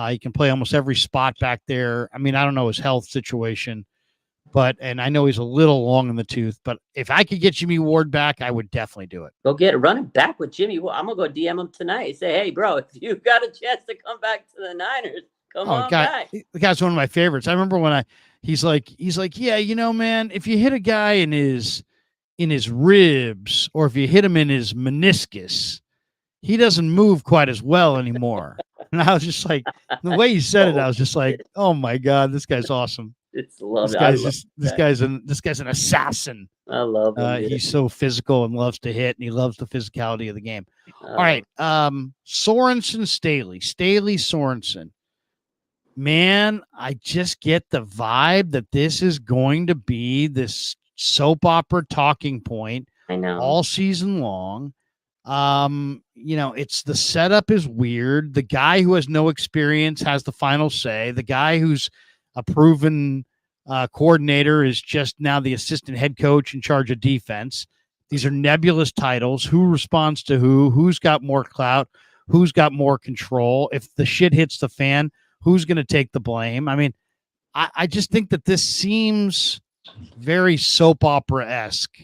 Speaker 1: He can play almost every spot back there. I mean, I don't know his health situation, and I know he's a little long in the tooth, but if I could get Jimmy Ward back, I would definitely do it.
Speaker 2: Go get it. Running back with Jimmy Ward. I'm going to go DM him tonight. Say, hey, bro, if you got a chance to come back to the Niners, come on back.
Speaker 1: The guy's one of my favorites. I remember when he's like, yeah, man, if you hit a guy in his ribs or if you hit him in his meniscus, he doesn't move quite as well anymore. And I was just like, the way he said it, I was just like, oh my God, this guy's awesome.
Speaker 2: It's love.
Speaker 1: This guy's an assassin.
Speaker 2: I love him.
Speaker 1: He's so physical and loves to hit, and he loves the physicality of the game. All right. Sorensen, Staley Sorensen. Man, I just get the vibe that this is going to be this soap opera talking point.
Speaker 2: I know.
Speaker 1: All season long. It's the setup is weird. The guy who has no experience has the final say. The guy who's a proven coordinator is just now the assistant head coach in charge of defense. These are nebulous titles. Who responds to who? Who's got more clout? Who's got more control? If the shit hits the fan, who's going to take the blame? I mean, I just think that this seems very soap opera-esque,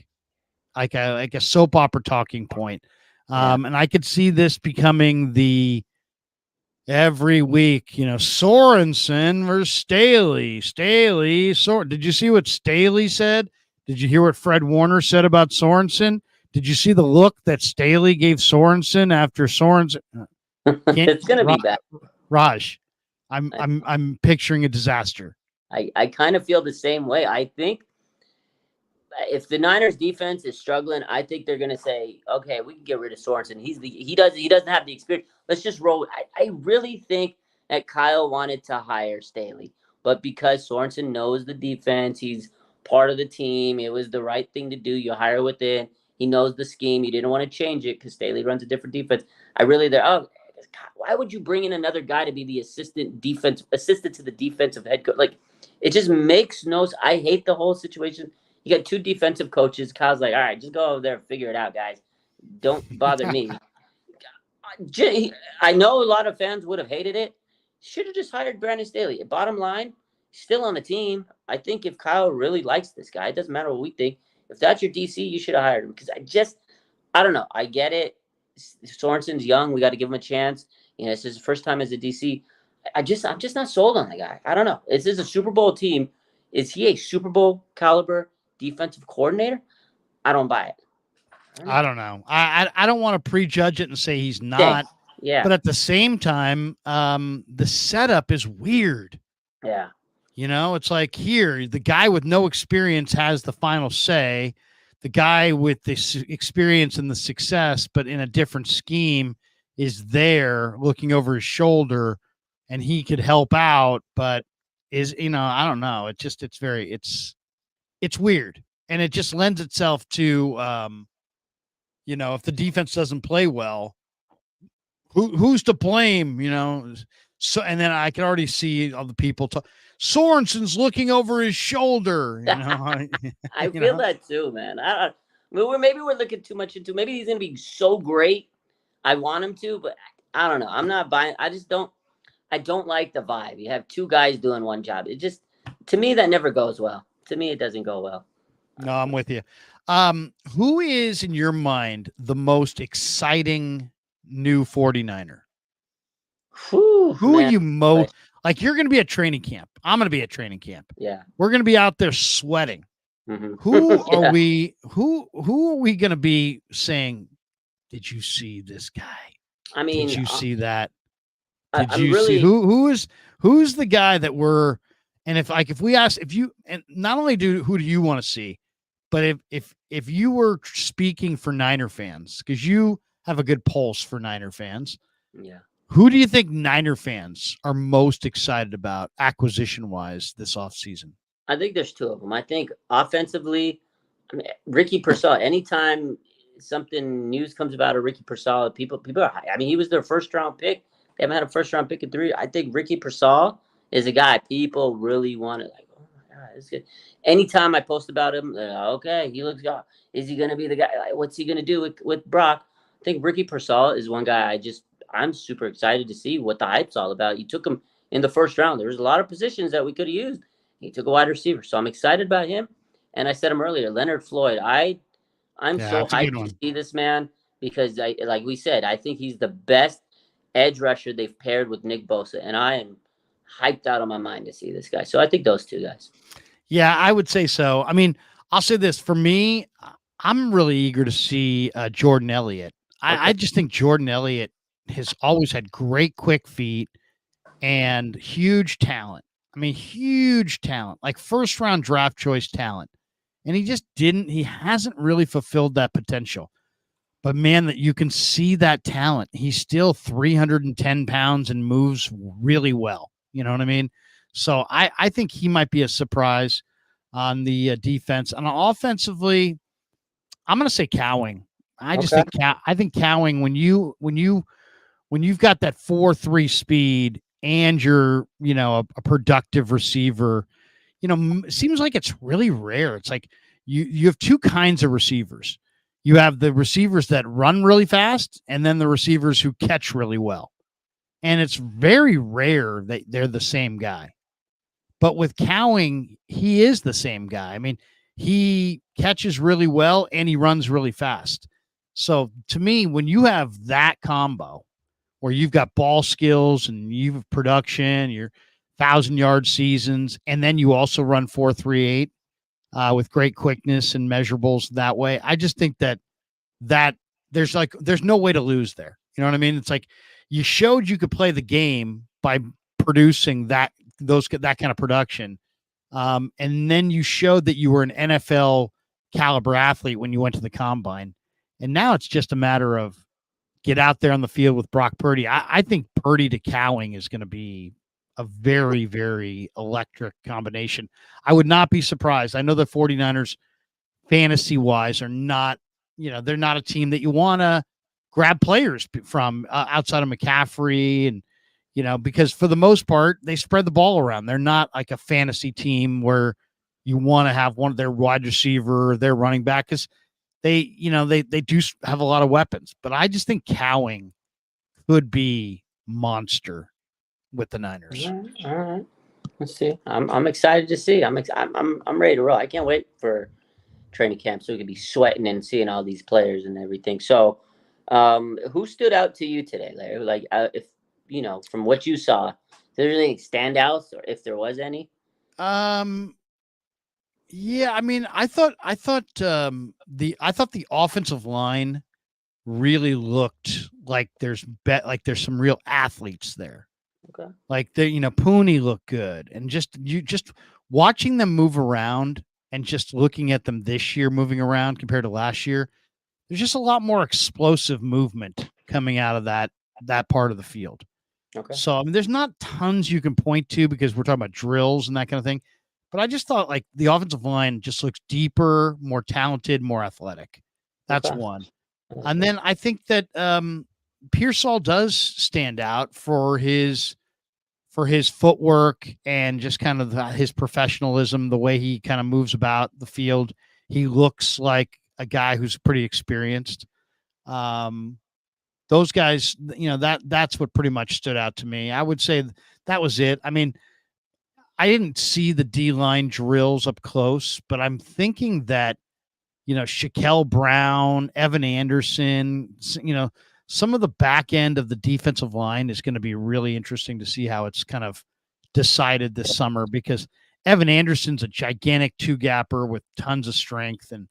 Speaker 1: like a soap opera talking point. And I could see this becoming the every week, Sorensen versus Staley. Did you see what Staley said? Did you hear what Fred Warner said about Sorensen? Did you see the look that Staley gave Sorensen after Sorensen?
Speaker 2: It's going to be bad.
Speaker 1: Raj, I'm picturing a disaster.
Speaker 2: I kind of feel the same way. I think if the Niners defense is struggling, I think they're going to say, okay, we can get rid of Sorensen. He doesn't have the experience. Let's just roll. I really think that Kyle wanted to hire Staley, but because Sorensen knows the defense, he's part of the team. It was the right thing to do. You hire within. He knows the scheme. You didn't want to change it because Staley runs a different defense. Why would you bring in another guy to be the assistant to the defensive head coach? Like, it just makes no sense. I hate the whole situation. You got 2 defensive coaches. Kyle's like, all right, just go over there and figure it out, guys. Don't bother me. I know a lot of fans would have hated it. Should have just hired Brandon Staley. Bottom line, still on the team. I think if Kyle really likes this guy, it doesn't matter what we think. If that's your DC, you should have hired him. Because I don't know. I get it. Sorensen's young. We got to give him a chance. This is his first time as a DC. I'm just not sold on the guy. I don't know. This is a Super Bowl team. Is he a Super Bowl caliber defensive coordinator? I don't buy it.
Speaker 1: I don't know. I don't want to prejudge it and say he's not.
Speaker 2: Yeah.
Speaker 1: But at the same time, the setup is weird.
Speaker 2: Yeah.
Speaker 1: It's like here, the guy with no experience has the final say. The guy with the experience and the success, but in a different scheme, is there looking over his shoulder, and he could help out, but I don't know. It's weird. And it just lends itself to, if the defense doesn't play well, who's to blame, So, and then I can already see all the people Sorensen's looking over his shoulder.
Speaker 2: I feel that too, man. Maybe we're looking too much into. Maybe he's gonna be so great. I want him to, but I don't know. I'm not buying. I don't like the vibe. You have 2 guys doing one job. It just, to me, that never goes well. To me, it doesn't go well.
Speaker 1: No, I'm with you. Who is, in your mind, the most exciting new 49er? Who are you most? Like you're going to be at training camp. I'm going to be at training camp.
Speaker 2: Yeah.
Speaker 1: We're going to be out there sweating.
Speaker 2: Mm-hmm.
Speaker 1: Who
Speaker 2: Yeah.
Speaker 1: are we? Who are we going to be saying? Did you see this guy?
Speaker 2: I mean,
Speaker 1: did you see that?
Speaker 2: I'm
Speaker 1: you
Speaker 2: really,
Speaker 1: see who's the guy that we're? And if we ask if you, and not only who do you want to see, but if you were speaking for Niner fans, because you have a good pulse for Niner fans,
Speaker 2: yeah.
Speaker 1: who do you think Niner fans are most excited about acquisition-wise this offseason?
Speaker 2: I think there's two of them. I think offensively, I mean, Ricky Pearsall. Anytime something news comes about a Ricky Pearsall, people are. I mean, he was their first round pick. They haven't had a first round pick in 3. I think Ricky Pearsall is a guy people really want to like. Oh my god, this good. Anytime I post about him, okay, he looks good. Is he going to be the guy? Like, what's he going to do with Brock? I think Ricky Pearsall is one guy I'm super excited to see what the hype's all about. You took him in the first round. There was a lot of positions that we could have used. He took a wide receiver, so I'm excited about him. And I said him earlier, Leonard Floyd. I'm so hyped to see this man because like we said, I think he's the best edge rusher they've paired with Nick Bosa, and I am hyped out of my mind to see this guy. So I think those two guys.
Speaker 1: Yeah, I would say so. I mean, I'll say this for me. I'm really eager to see Jordan Elliott. I just think Jordan Elliott has always had great quick feet and huge talent. I mean, huge talent, like first round draft choice talent. And he hasn't really fulfilled that potential. But man, that you can see that talent. He's still 310 pounds and moves really well. You know what I mean? So I think he might be a surprise on the defense. And offensively, I'm going to say Cowing. I think Cowing, when you've got that 4.3 speed and you're, a productive receiver, it seems like it's really rare. It's like you have two kinds of receivers. You have the receivers that run really fast and then the receivers who catch really well. And it's very rare that they're the same guy. But with Cowing, he is the same guy. I mean, he catches really well and he runs really fast. So to me, when you have that combo where you've got ball skills and you've production, your 1,000-yard seasons, and then you also run 4.38 with great quickness and measurables that way, I just think that there's no way to lose there. You know what I mean? It's like you showed you could play the game by producing that kind of production. And then you showed that you were an NFL caliber athlete when you went to the combine. And now it's just a matter of get out there on the field with Brock Purdy. I think Purdy to Cowing is going to be a very, very electric combination. I would not be surprised. I know the 49ers fantasy wise are not, they're not a team that you want to grab players from outside of McCaffrey and, because for the most part, they spread the ball around. They're not like a fantasy team where you want to have one of their wide receiver, their running back, because they do have a lot of weapons. But I just think Cowing could be monster with the Niners.
Speaker 2: All right. Let's see. I'm excited to see. I'm ready to roll. I can't wait for training camp so we can be sweating and seeing all these players and everything. So, who stood out to you today, Larry? Like, if from what you saw, is there any standouts, or if there was any?
Speaker 1: Yeah, I mean, I thought the offensive line really looked like there's some real athletes there.
Speaker 2: Okay.
Speaker 1: Like Pooney looked good, and just watching them move around and just looking at them this year moving around compared to last year, there's just a lot more explosive movement coming out of that part of the field.
Speaker 2: Okay.
Speaker 1: So I mean, there's not tons you can point to because we're talking about drills and that kind of thing. But I just thought like the offensive line just looks deeper, more talented, more athletic. That's one. And then I think that Pearsall does stand out for his footwork and just kind of his professionalism, the way he kind of moves about the field. He looks like a guy who's pretty experienced. Those guys, that's what pretty much stood out to me. I would say that was it. I mean, I didn't see the D-line drills up close, but I'm thinking that, Shaquille Brown, Evan Anderson, some of the back end of the defensive line is going to be really interesting to see how it's kind of decided this summer because Evan Anderson's a gigantic two-gapper with tons of strength, and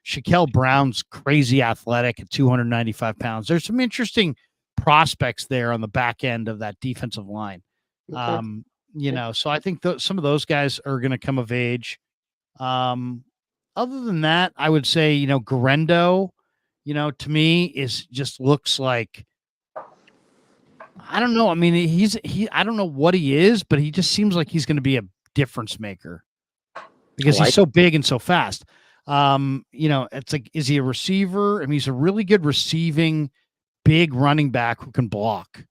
Speaker 1: Shaquille Brown's crazy athletic at 295 pounds. There's some interesting prospects there on the back end of that defensive line.
Speaker 2: Okay.
Speaker 1: So I think some of those guys are going to come of age. Other than that, I would say, Garendo, to me just looks like, I don't know. I mean, I don't know what he is, but he just seems like he's going to be a difference maker because he's so big and so fast. It's like, is he a receiver? I mean, he's a really good receiving, big running back who can block.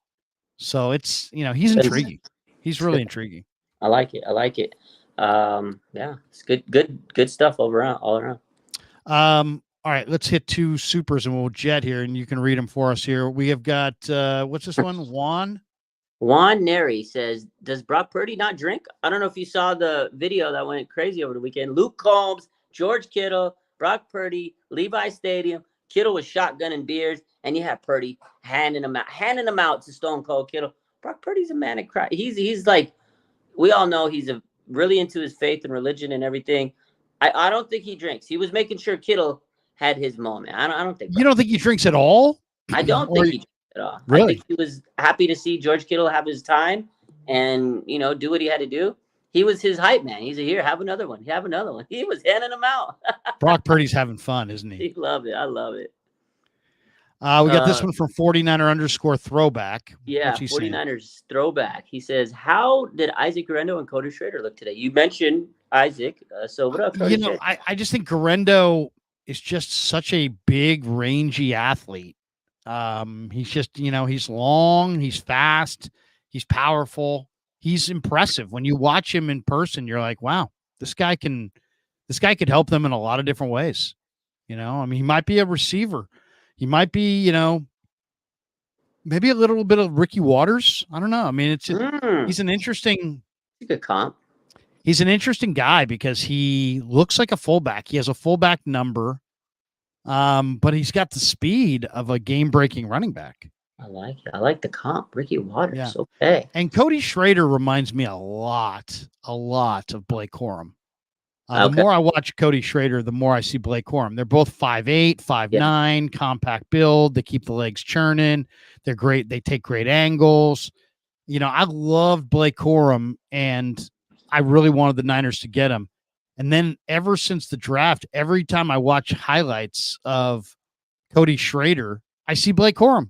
Speaker 1: So he's intriguing. He's really intriguing.
Speaker 2: I like it. Yeah, it's good stuff all around.
Speaker 1: All right, let's hit two supers and we'll jet here, and you can read them for us here. We have got what's this one? Juan
Speaker 2: Neri says, "Does Brock Purdy not drink?" I don't know if you saw the video that went crazy over the weekend. Luke Combs, George Kittle, Brock Purdy, Levi Stadium. Kittle was shotgunning beers, and you had Purdy handing them out to Stone Cold Kittle. Brock Purdy's a man of Christ. He's like, we all know he's really into his faith and religion and everything. I don't think he drinks. He was making sure Kittle had his moment. I don't think.
Speaker 1: You don't think he drinks at all?
Speaker 2: I don't think he drinks at all.
Speaker 1: Really?
Speaker 2: I think he was happy to see George Kittle have his time and do what he had to do. He was his hype man. He's here, have another one. Have another one. He was handing them out.
Speaker 1: Brock Purdy's having fun, isn't he?
Speaker 2: He loved it. I love it.
Speaker 1: We got this one from 49er _throwback.
Speaker 2: Yeah, 49ers throwback. He says, "How did Isaac Garendo and Cody Schrader look today?" You mentioned Isaac. So what up, Cody?
Speaker 1: I just think Garendo is just such a big, rangy athlete. He's just, he's long, he's fast, he's powerful, he's impressive. When you watch him in person, you're like, wow, this guy could help them in a lot of different ways. I mean, he might be a receiver. He might be, maybe a little bit of Ricky Waters. I don't know. I mean, he's an interesting.
Speaker 2: It's a good comp.
Speaker 1: He's an interesting guy because he looks like a fullback. He has a fullback number, but he's got the speed of a game-breaking running back.
Speaker 2: I like it. I like the comp. Ricky Waters.
Speaker 1: Yeah.
Speaker 2: Okay.
Speaker 1: And Cody Schrader reminds me a lot of Blake Corum. The more I watch Cody Schrader, the more I see Blake Corum. They're both 5'8", 5'9", compact build. They keep the legs churning. They're great. They take great angles. I loved Blake Corum, and I really wanted the Niners to get him. And then ever since the draft, every time I watch highlights of Cody Schrader, I see Blake Corum.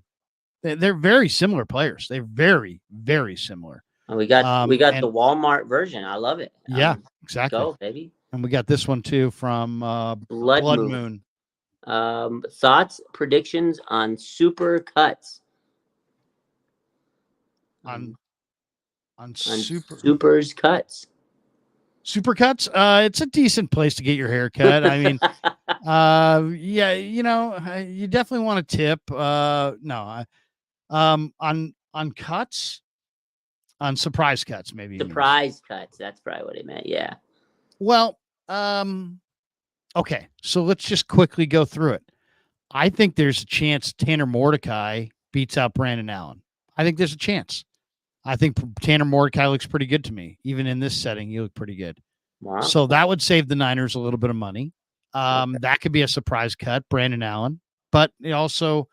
Speaker 1: They're very similar players. They're very, very similar.
Speaker 2: And we got the Walmart version. I love it.
Speaker 1: Yeah, exactly.
Speaker 2: Go, baby.
Speaker 1: And we got this one too from Blood Moon.
Speaker 2: Thoughts, predictions on super cuts.
Speaker 1: On
Speaker 2: supers cuts.
Speaker 1: Super cuts. It's a decent place to get your hair cut. I mean, yeah, you definitely want to tip. On cuts, on surprise cuts, maybe.
Speaker 2: Surprise cuts. That's probably what it meant. Yeah.
Speaker 1: Well, okay. So let's just quickly go through it. I think there's a chance Tanner Mordecai beats out Brandon Allen. I think there's a chance. I think Tanner Mordecai looks pretty good to me. Even in this setting, he looked pretty good.
Speaker 2: Wow.
Speaker 1: So that would save the Niners a little bit of money. That could be a surprise cut, Brandon Allen. But also,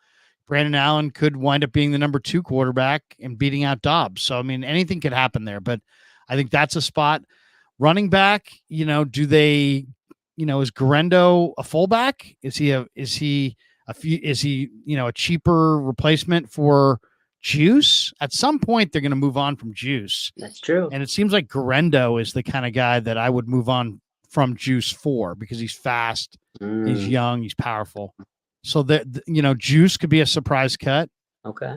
Speaker 1: Brandon Allen could wind up being the number 2 quarterback and beating out Dobbs. So, I mean, anything could happen there. But I think that's a spot. Running back, do they, is Garendo a fullback? Is he a cheaper replacement for Juice? At some point, they're going to move on from Juice.
Speaker 2: That's true.
Speaker 1: And it seems like Garendo is the kind of guy that I would move on from Juice for because he's fast, he's young, he's powerful. So that, Juice could be a surprise cut.
Speaker 2: Okay.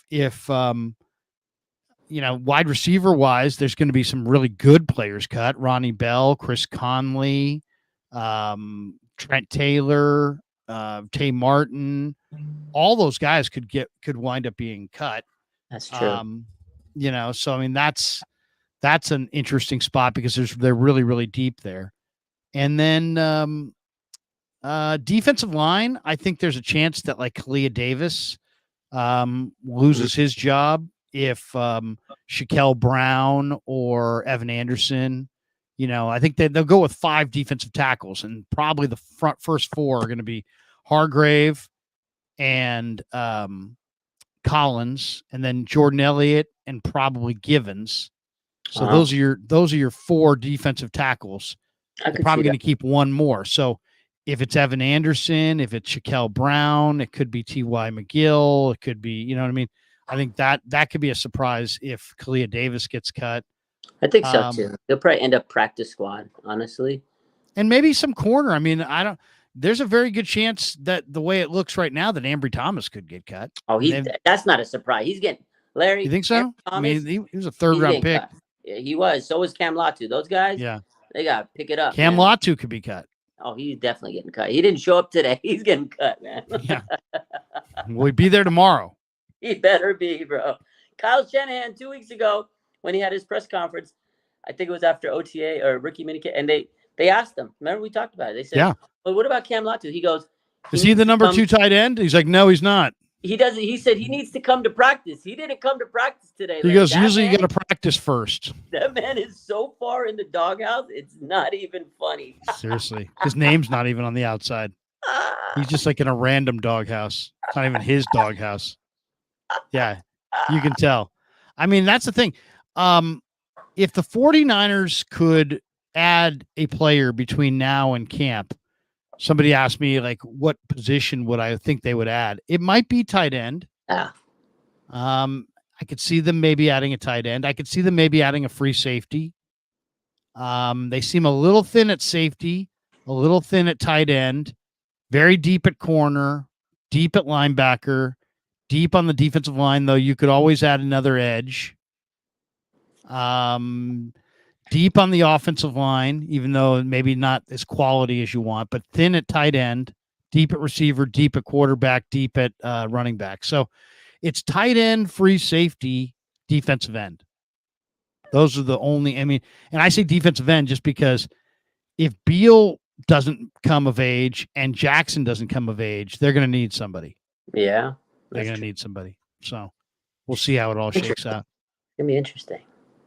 Speaker 1: If wide receiver wise, there's going to be some really good players cut. Ronnie Bell, Chris Conley, Trent Taylor, Tay Martin, all those guys could wind up being cut.
Speaker 2: That's true.
Speaker 1: So I mean that's an interesting spot because they're really, really deep there. And then defensive line, I think there's a chance that like Kalia Davis loses his job if Shaquille Brown or Evan Anderson. I think they'll go with 5 defensive tackles, and probably the first 4 are going to be Hargrave and Collins, and then Jordan Elliott and probably Givens. So those are your 4 defensive tackles. They're probably going to keep one more. So if it's Evan Anderson, if it's Shaquille Brown, it could be T.Y. McGill. It could be, you know what I mean? I think that could be a surprise if Kalia Davis gets cut.
Speaker 2: I think so too. They'll probably end up practice squad, honestly.
Speaker 1: And maybe some corner. I mean, there's a very good chance that the way it looks right now that Ambry Thomas could get cut.
Speaker 2: Oh, that's not a surprise. He's getting Larry.
Speaker 1: You think so?
Speaker 2: Thomas,
Speaker 1: I mean, he was a 3rd-round pick.
Speaker 2: Yeah, he was. So was Cam Latu. Those guys, they got to pick it up.
Speaker 1: Cam Latu could be cut.
Speaker 2: Oh, he's definitely getting cut. He didn't show up today. He's getting cut, man.
Speaker 1: Yeah. We'll be there tomorrow.
Speaker 2: He better be, bro. Kyle Shanahan 2 weeks ago when he had his press conference, I think it was after OTA or rookie minicamp, and they asked him. Remember we talked about it. They said, well, what about Cam Latu? He goes,
Speaker 1: is he the number 2 tight end? He's like, no, he's not.
Speaker 2: He doesn't. He said he needs to come to practice. He didn't come to practice today.
Speaker 1: He goes, usually you got to practice first.
Speaker 2: That man is so far in the doghouse, it's not even funny.
Speaker 1: Seriously. His name's not even on the outside. He's just like in a random doghouse. It's not even his doghouse. Yeah, you can tell. I mean, that's the thing. If the 49ers could add a player between now and camp, somebody asked me, like, what position would I think they would add? It might be tight end.
Speaker 2: Yeah.
Speaker 1: I could see them maybe adding a tight end. I could see them maybe adding a free safety. They seem a little thin at safety, a little thin at tight end, very deep at corner, deep at linebacker, deep on the defensive line, though you could always add another edge. Deep on the offensive line, even though maybe not as quality as you want, but thin at tight end, deep at receiver, deep at quarterback, deep at running back. So it's tight end, free safety, defensive end. Those are the only, and I say defensive end just because if Beal doesn't come of age and Jackson doesn't come of age, they're going to need somebody.
Speaker 2: Yeah.
Speaker 1: They're going to need somebody. So we'll see how it all shakes out.
Speaker 2: It's going to be interesting.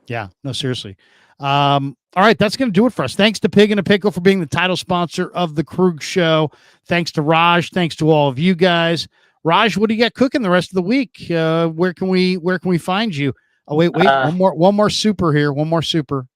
Speaker 1: Yeah, no, seriously. All right, that's going to do it for us. Thanks to Pig and a Pickle for being the title sponsor of the Krug Show. Thanks to Raj. Thanks to all of you guys. Raj, what do you got cooking the rest of the week? Where can we find you? Oh, wait, one more super here. One more super.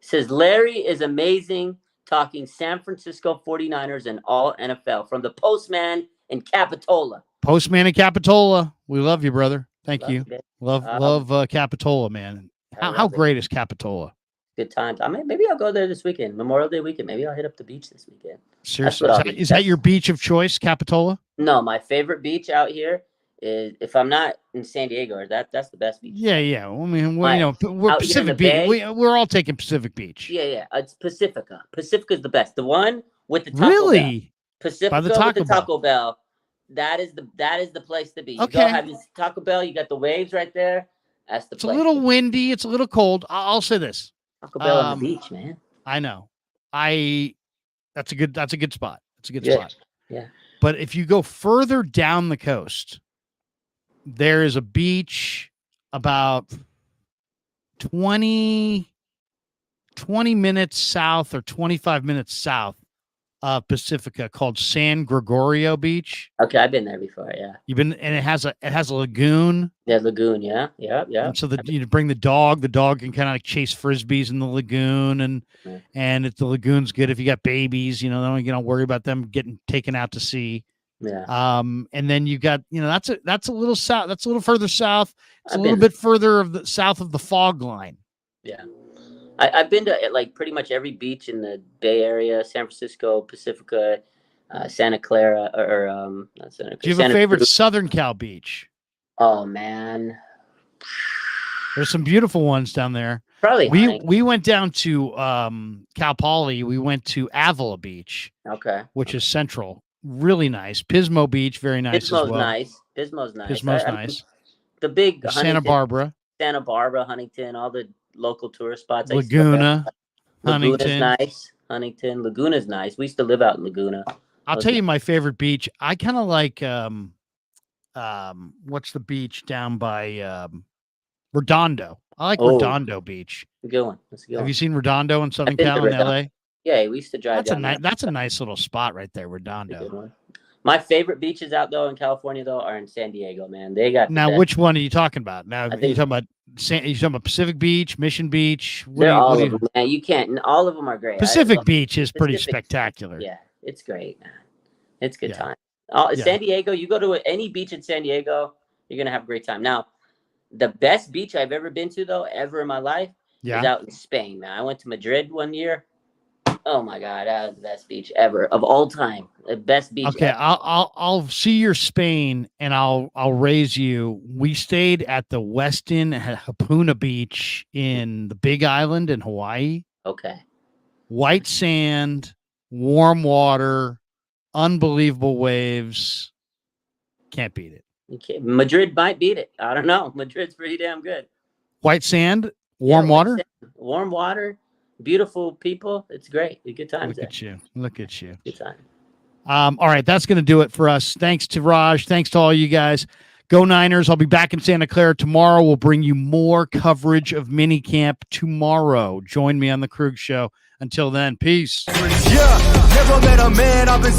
Speaker 2: Says Larry is amazing talking San Francisco 49ers and all NFL from the Postman in Capitola.
Speaker 1: Postman in Capitola. We love you, brother. Thank you. Love Capitola, man. How great is Capitola?
Speaker 2: Good times. Maybe I'll go there this weekend, Memorial Day weekend. Maybe I'll hit up the beach this weekend.
Speaker 1: Seriously, is that your beach of choice, Capitola?
Speaker 2: No, my favorite beach out here is, if I'm not in San Diego, that's the best beach.
Speaker 1: Yeah. Well, I mean, we're Pacific Beach. We're all taking Pacific Beach.
Speaker 2: Yeah. It's Pacifica. Pacifica's the best. The one with the Taco Bell. Pacifica with the Taco Bell. That is the place to be.
Speaker 1: Okay.
Speaker 2: You go have your Taco Bell. You got the waves right there. That's the place.
Speaker 1: It's a little windy. It's a little cold. I'll say this.
Speaker 2: Taco Bell on the beach, man.
Speaker 1: I know. That's a good spot. It's a good spot.
Speaker 2: Yeah.
Speaker 1: But if you go further down the coast, there is a beach about 20 minutes south or 25 minutes south of Pacifica called San Gregorio Beach.
Speaker 2: Okay, I've been there before. Yeah,
Speaker 1: you've been, and it has a lagoon.
Speaker 2: Yeah, lagoon. Yeah.
Speaker 1: And so you bring the dog. The dog can kind of like chase frisbees in the lagoon, and if the lagoon's good, if you got babies, they don't worry about them getting taken out to sea.
Speaker 2: Yeah.
Speaker 1: And then you got that's a little south. That's a little further south. It's a little bit further south of the fog line.
Speaker 2: Yeah. I've been to like pretty much every beach in the Bay Area, San Francisco, Pacifica, Santa Clara, or not Santa Clara.
Speaker 1: Do you have a favorite Southern Cal beach?
Speaker 2: Oh man,
Speaker 1: there's some beautiful ones down there.
Speaker 2: Probably
Speaker 1: we went down to Cal Poly. We went to Avila Beach.
Speaker 2: Okay,
Speaker 1: which is central. Really nice. Pismo Beach, very nice as well.
Speaker 2: Pismo's nice.
Speaker 1: Nice.
Speaker 2: The big
Speaker 1: Santa Barbara,
Speaker 2: Huntington, all the local tourist spots.
Speaker 1: Laguna, Huntington.
Speaker 2: Laguna's nice. Huntington, Laguna's nice. We used to live out in Laguna.
Speaker 1: I'll tell you my favorite beach. I kind of like what's the beach down by Redondo? I like
Speaker 2: Oh,
Speaker 1: Redondo Beach.
Speaker 2: good one. That's a good
Speaker 1: Have
Speaker 2: one.
Speaker 1: you seen Redondo in Southern
Speaker 2: I've been to
Speaker 1: Cal in
Speaker 2: Redondo.
Speaker 1: LA?
Speaker 2: Yeah, we used to drive
Speaker 1: That's a
Speaker 2: down there.
Speaker 1: that's a nice little spot right there,
Speaker 2: That's a good
Speaker 1: Redondo.
Speaker 2: one. My favorite beaches out though in California though are in San Diego, man. They got the
Speaker 1: Now,
Speaker 2: best.
Speaker 1: which one are you talking about? Now,
Speaker 2: I
Speaker 1: you
Speaker 2: think
Speaker 1: talking about you talking about Pacific Beach, Mission Beach?
Speaker 2: they're all of them, man. You can't. All of them are great.
Speaker 1: Pacific Beach is pretty
Speaker 2: Pacific-
Speaker 1: spectacular.
Speaker 2: Yeah, it's great, man. It's good
Speaker 1: Yeah.
Speaker 2: time.
Speaker 1: Yeah.
Speaker 2: San Diego, you go to any beach in San Diego, you're gonna have a great time. Now, the best beach I've ever been to though, ever in my life, is out in Spain, man. I went to Madrid one year. Oh my God, that was the best beach ever of all time. The best beach.
Speaker 1: Okay,
Speaker 2: ever.
Speaker 1: I'll see your Spain and I'll raise you. We stayed at the Westin Hapuna Beach in the Big Island in Hawaii.
Speaker 2: Okay.
Speaker 1: White sand, warm water, unbelievable waves. Can't beat it.
Speaker 2: Madrid might beat it. I don't know. Madrid's pretty damn good.
Speaker 1: White sand, warm water.
Speaker 2: Warm water, beautiful people. It's great. Good times.
Speaker 1: Look at you. Look at you.
Speaker 2: Good time.
Speaker 1: All right, that's going to do it for us. Thanks to Raj. Thanks to all you guys. Go Niners. I'll be back in Santa Clara tomorrow. We'll bring you more coverage of minicamp tomorrow. Join me on the Krug Show. Until then, peace.
Speaker 3: Yeah, never met a man I've been